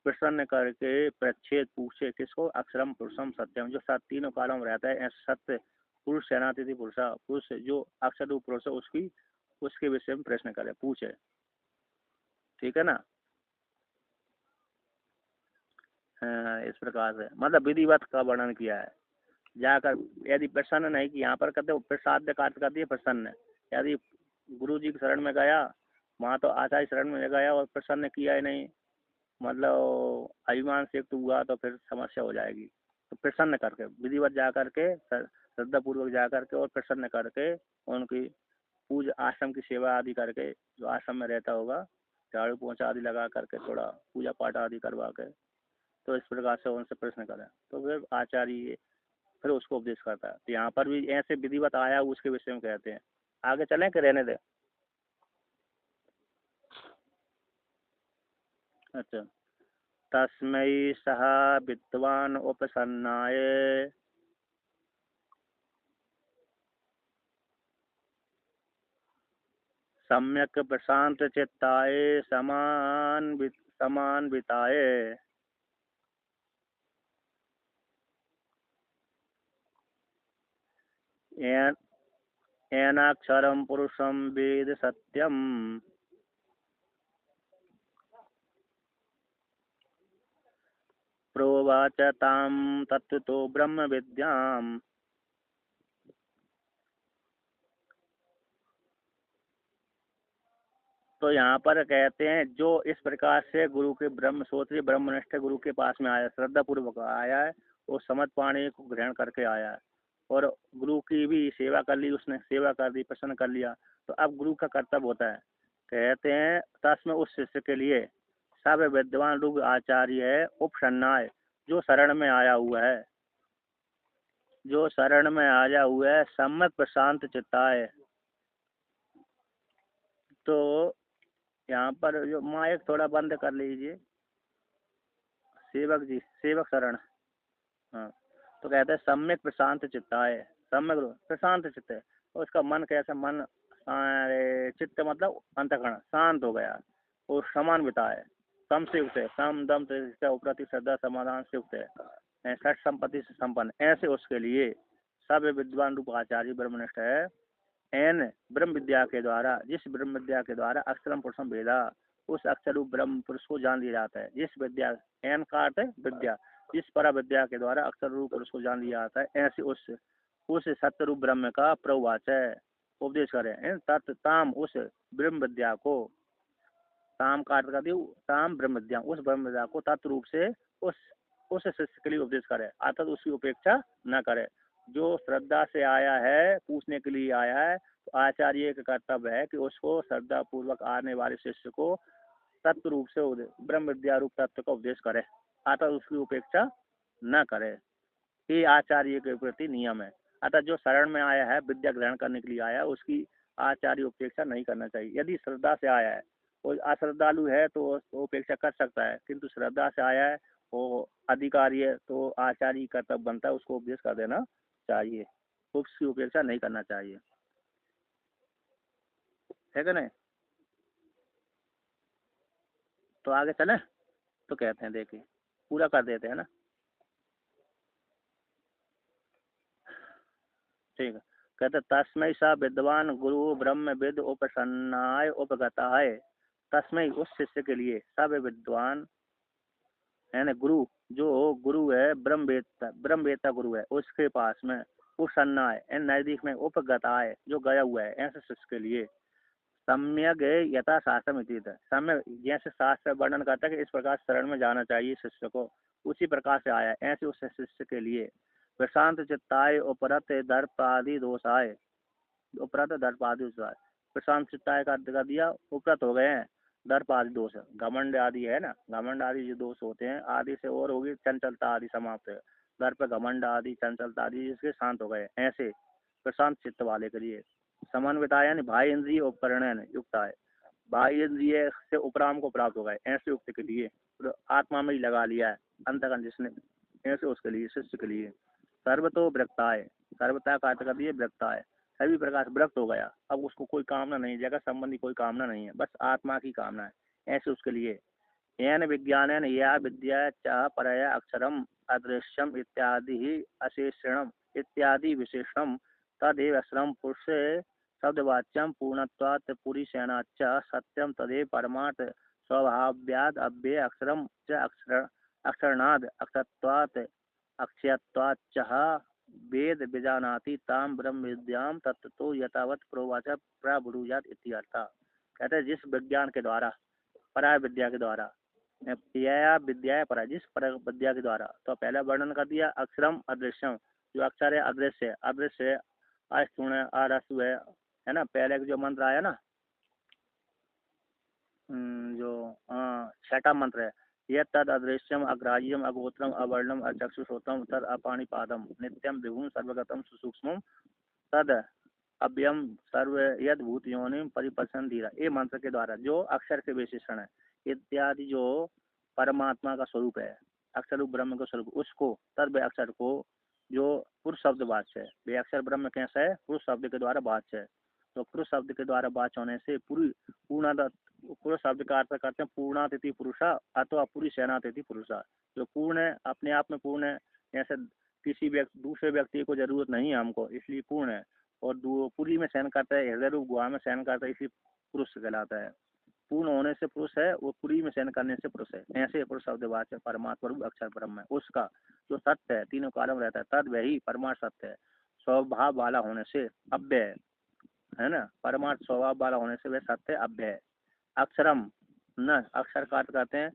प्रसन्न करके प्रच्छेद पूछे किसको? अक्षरम पुरुषम सत्यम, जो तीनों कालों में रहता है सत्य पुरुष सेनातिथि पुरुषा, पुरुष जो अक्षर रूप पुरुष है उसके विषय में प्रश्न करे, पूछे। ठीक है ना? इस प्रकार से मतलब विधिवत का वर्णन किया है। जाकर यदि प्रसन्न नहीं कि यहाँ पर कहते प्रसाद का अर्थ करती है प्रसन्न, यदि गुरु जी की शरण में गया, वहाँ तो आचार्य शरण में गया और प्रसन्न किया ही नहीं, मतलब अभिमान से युक्त हुआ तो फिर समस्या हो जाएगी। तो प्रसन्न करके विधिवत जा करके श्रद्धा पूर्वक जा करके और प्रसन्न करके उनकी पूजा आश्रम की सेवा आदि करके, जो आश्रम में रहता होगा झाड़ू पोछा आदि लगा करके थोड़ा पूजा पाठ आदि करवा के, तो इस प्रकार से उनसे प्रश्न करें तो फिर आचार्य फिर उसको उपदेश करता है। तो यहाँ पर भी ऐसे विधिवत आया उसके विषय में कहते हैं। आगे चलें कि रहने दें? अच्छा, तस्मै सह विद्वान उपसन्नाय सम्यक प्रशांत चित्ताय समान्विताय एनाक्षरम पुरुषम वेद सत्यम प्रोवाच ताम तत्वतो ब्रह्म विद्याम। तो यहाँ पर कहते हैं जो इस प्रकार से गुरु के ब्रह्मसूत्री ब्रह्मनिष्ठ गुरु के पास में आया, श्रद्धा पूर्वक आया है, वो समझ पाने को ग्रहण करके आया है और गुरु की भी सेवा कर ली, उसने सेवा कर दी, प्रसन्न कर लिया, तो अब गुरु का कर्तव्य होता है। कहते हैं तस्में उस शिष्य के लिए सब विद्वान रूप आचार्य है उपसन्नाय, जो शरण में आया हुआ है, जो शरण में आया हुआ है, सम्यक प्रशांत चित्ताय, तो यहाँ पर जो माइक थोड़ा बंद कर लीजिए, सेवक जी, सेवक शरण। हाँ, तो कहते हैं सम्यक प्रशांत चित्ताय, सम्यक प्रशांत चित्त है। और उसका मन कैसा, मन चित्त मतलब अंतःकरण शांत हो गया और समान बिताए, सम से युक्त है, सम दम उपरति श्रद्धा समाधान से युक्त है, षठ संपत्ति से संपन्न, ऐसे उसके लिए सब विद्वान रूप आचार्य ब्रह्मनिष्ठ है। एन ब्रह्म विद्या के द्वारा, जिस ब्रह्म विद्या के द्वारा अक्षरम पुरुषम वेदा, उस अक्षर रूप ब्रह्म पुरुष को जान लिया जाता है। जिस विद्या, एन का अर्थ है विद्या, जिस परा विद्या के द्वारा अक्षर रूप पुरुष को जान लिया जाता है, ऐसे उस सत्य रूप ब्रह्म का प्रवाचय उपदेश करें। तत् ताम, उस ब्रह्म विद्या को, ताम का अर्थ कर दियो, ताम ब्रह्म विद्या, उस ब्रह्म विद्या को तत्व रूप से उस शिष्य के लिए उपदेश करे, अर्थात उसकी उपेक्षा न करे। जो श्रद्धा से आया है, पूछने के लिए आया है, तो आचार्य का कर्तव्य है कि उसको श्रद्धा पूर्वक आने वाले शिष्य को तत्व रूप से ब्रह्म विद्या रूप तत्व का उपदेश करे, अर्थात उसकी उपेक्षा न करे। ये आचार्य के प्रति नियम है। अतः जो शरण में आया है, विद्या ग्रहण करने के लिए आया है, उसकी आचार्य उपेक्षा नहीं करना चाहिए। यदि श्रद्धा से आया है, कोई अश्रद्धालु है तो उपेक्षा कर सकता है, किंतु श्रद्धा से आया है, वो अधिकारी है, तो आचार्य कर्तव्य बनता है उसको उपदेश कर देना चाहिए, उसकी उपेक्षा नहीं करना चाहिए, है कि नहीं। तो आगे चले, तो कहते हैं, देखिए पूरा कर देते हैं ना, ठीक है। कहते तस्मै सा विद्वान गुरु ब्रह्म विद उपसन्नाय उपगताय, तस्मै उस शिष्य के लिए, सब विद्वान है ना, गुरु जो गुरु है, ब्रह्मवेत्ता गुरु है, उसके पास में उपसन्नाय नजदीक में, उपगताय जो गया हुआ है, ऐसे शिष्य के लिए सम्यक यथा शास्त्र इति, सम्यक जैसे शास्त्र वर्णन करता है कि इस प्रकार शरण में जाना चाहिए शिष्य को, उसी प्रकार से आया, ऐसे उस शिष्य के लिए प्रशांत चित्ताय उपरत दर्पादि दोषाय, उपरत दर्पादि दोषाय, प्रशांत चित्ताय का अर्थ कर दिया, उपरत हो गए हैं दर्प आदि दोष, घमंड आदि है ना, घमंड आदि जो दोष होते हैं, आदि से और होगी चंचलता आदि समाप्त है, दर्प घमंड आदि चंचलता आदि जिसके शांत हो गए, ऐसे प्रशांत चित्त वाले के लिए समन्विता यानी बाह्य इंद्रिय उपकरण युक्त है, बाह्य इंद्रिय से उपराम को प्राप्त हो गए, ऐसे युक्त के लिए, तो आत्मा में ही लगा लिया है अंतकरण जिसने, ऐसे उसके लिए, शिष्य के लिए सर्वतो वृत्ता है, सर्वता का अर्थ कर दिए वृत्ता है, सभी प्रकार से विरक्त हो गया, अब उसको कोई कामना नहीं, जगत संबंधी कोई कामना नहीं है, बस आत्मा की कामना है, ऐसे उसके लिए येन विज्ञान या विद्या च परया अक्षरम अदृश्यम इत्यादि ही अशेषणम इत्यादि विशेषणम तदेव अक्षरम पुरुष शब्दवाच्यम पूर्णत्वात् पुरीशेनाच्च सत्यम तदेव परमार्थ स्वभाव्याद अव्यय अक्षरम च अक्षरणाद अक्षत्वात् अक्षयत्वाच्च वेद विजानाति ताम ब्रह्म विद्याम तत्तो यथावत प्रोवाच प्रब्रूयात इत्यर्थ। कहते हैं जिस विज्ञान के द्वारा, पराय विद्या के द्वारा, या विद्या पर, जिस पर विद्या के द्वारा, तो पहला वर्णन कर दिया अक्षरम अदृश्यम, जो अक्षर है अदृश्य है, अदृश्य है, अस्तुण है, अरसु है ना, पहले जो मंत्र आया ना, जो छठा मंत्र है, यह तद अदृश्यम अग्राह्यम अगोत्रम अवर्णम अचक्षुषोत्रम तद अपाणिपादम नित्यम विभुम सर्वगतम सुसूक्ष्म तद अव्ययम सर्व यद भूत योनिम परिपसन धीरा, ये मंत्र के द्वारा जो अक्षर के विशेषण है इत्यादि, जो परमात्मा का स्वरूप है, अक्षर रूप ब्रह्म का स्वरूप, उसको तद वे अक्षर को जो पुरुष शब्द वाच्य है, वे अक्षर ब्रह्म कैसा है, पुरुष शब्द के द्वारा वाच्य है, तो पुरुष शब्द के द्वारा वाच्य होने से पूर्ण, पुरुष शब्द का अर्थ करते हैं पूर्णातिथि पुरुषा अथवा पूरी सेनातिथि पुरुषा, जो पूर्ण है, अपने आप में पूर्ण है, ऐसे किसी दूसरे व्यक्ति को जरूरत नहीं है हमको, इसलिए पूर्ण है, और पूरी में सहन करता है, हृदय रूप गुहा में सहन करता है, इसलिए पुरुष कहलाता है, पूर्ण होने से पुरुष है, वो पूरी में सहन करने से पुरुष है, ऐसे पुरुष शब्द वाच्य परमात्मा रूप अक्षर ब्रह्म है, उसका जो सत्य है, तीनों कालम रहता है, तद वही परमार्थ सत्य है, स्वभाव वाला होने से अव्यय है ना, परमार्थ स्वभाव वाला होने से वह सत्य अव्यय है। अक्षरम न, अक्षर का अर्थ करते हैं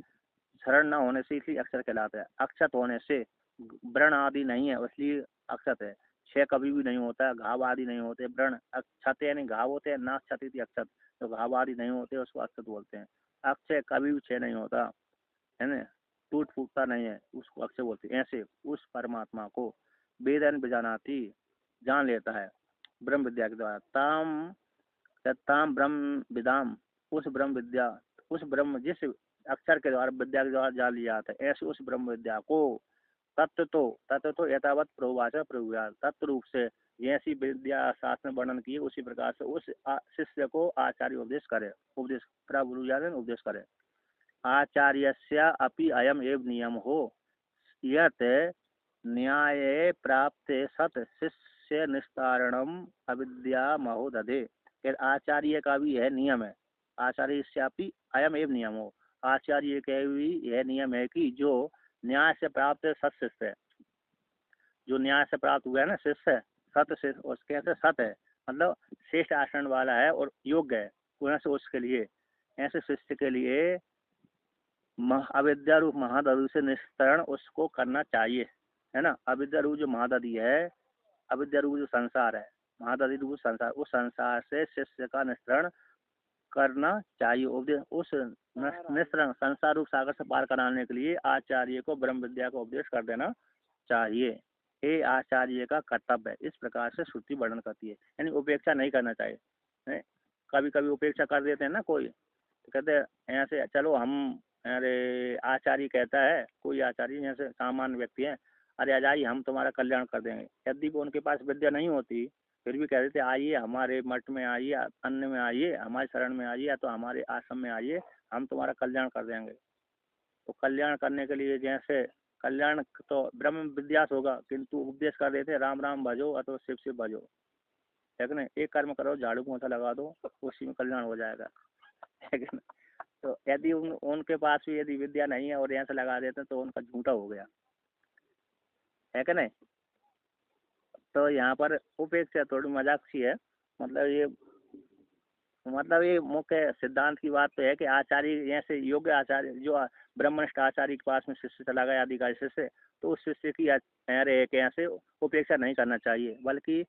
शरण न होने से, इसलिए अक्षर कहलाता है, अक्षत होने से, व्रण आदि नहीं है इसलिए अक्षत है, क्षय कभी भी नहीं होता है, घाव आदि नहीं होते, व्रण अक्षत यानी घाव होते हैं, ना क्षति अक्षत, तो घाव आदि नहीं होते उसको अक्षत बोलते हैं, अक्षय कभी भी क्षय नहीं होता है ना, टूट फूटता नहीं है, उसको अक्षय बोलते हैं, ऐसे उस परमात्मा को वेदन बिजानाती जान लेता है ब्रह्म विद्या के द्वारा, ताम ब्रह्म विदाम उस ब्रह्म विद्या, उस ब्रह्म जिस अक्षर के द्वारा विद्या के द्वारा जान लिया जाता है, ऐसे उस ब्रह्म विद्या को तत्व तो यथावत प्रभुवाचा प्रभुया, तत्व रूप से जैसी विद्या शास्त्र में वर्णन किए उसी प्रकार से उस शिष्य को आचार्य उपदेश करे, उपदेश प्रभु उपदेश करे। आचार्यस्य अपि अयम एव नियम हो यत न्याय प्राप्त सत शिष्य निस्तारणम अविद्या महोदधे। आचार्य का भी यह नियम है, आचार्य अयम एव नियम हो, आचार्य का भी यह नियम है कि जो न्याय से प्राप्त सत शिष्य है, जो न्याय से प्राप्त हुआ है ना शिष्य, सत शिष्य उसके से सत है, मतलब श्रेष्ठ आचरण वाला है और योग्य है, पुनः से उसके लिए ऐसे शिष्य के लिए अविद्या रूप महादधि से निस्तरण उसको करना चाहिए, है ना। अविद्या रूप जो महादधि है, अविद्या रूप जो संसार है, महादधि रूप संसार, उस संसार से शिष्य का निस्तरण करना चाहिए। उपदेश उस निस्तरण संसार रूप सागर से पार कराने के लिए आचार्य को ब्रह्म विद्या का उपदेश कर देना चाहिए, ये आचार्य का कर्तव्य है। इस प्रकार से श्रुति वर्णन करती है, यानी उपेक्षा नहीं करना चाहिए। कभी कभी उपेक्षा कर देते हैं ना कोई, तो कहते हैं ऐसे चलो हम, अरे आचार्य कहता है, कोई आचार्य जैसे सामान्य व्यक्ति है, अरे आ जाइए हम तुम्हारा कल्याण कर देंगे, यदि वो उनके पास विद्या नहीं होती फिर भी कह देते आइए हमारे मठ में आइए, अन्य में आइए, हमारे शरण में आइए, या तो हमारे आश्रम में आइए, हम तुम्हारा कल्याण कर देंगे। तो कल्याण करने के लिए जैसे कल्याण तो ब्रह्म विद्यास होगा, किंतु उपदेश कर देते राम राम भजो अथवा शिव शिव भजो, है कि नहीं। एक कर्म करो, झाड़ू पोंछा लगा दो, उसी में कल्याण हो जाएगा, है कि नहीं। तो यदि उनके पास भी यदि विद्या नहीं है और यहाँ से लगा देते तो उनका झूठा हो गया, है कि नहीं। तो यहाँ पर उपेक्षा थोड़ी मजाक सी है, मतलब ये मुख्य सिद्धांत की बात तो है कि आचार्य जैसे योग्य आचार्य जो ब्रह्मनिष्ठ आचार्य के पास में शिष्य चला गया अधिकारी शिष्य, तो उस शिष्य की अरे कैसे उपेक्षा नहीं करना चाहिए, बल्कि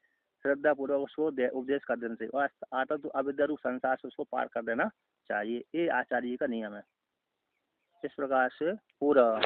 श्रद्धा पूर्वक उसको उपदेश कर देने से और आता तो अविद्या रूप संसार से उसको पार कर देना चाहिए, ये आचार्य का नियम है। इस प्रकार से पूरा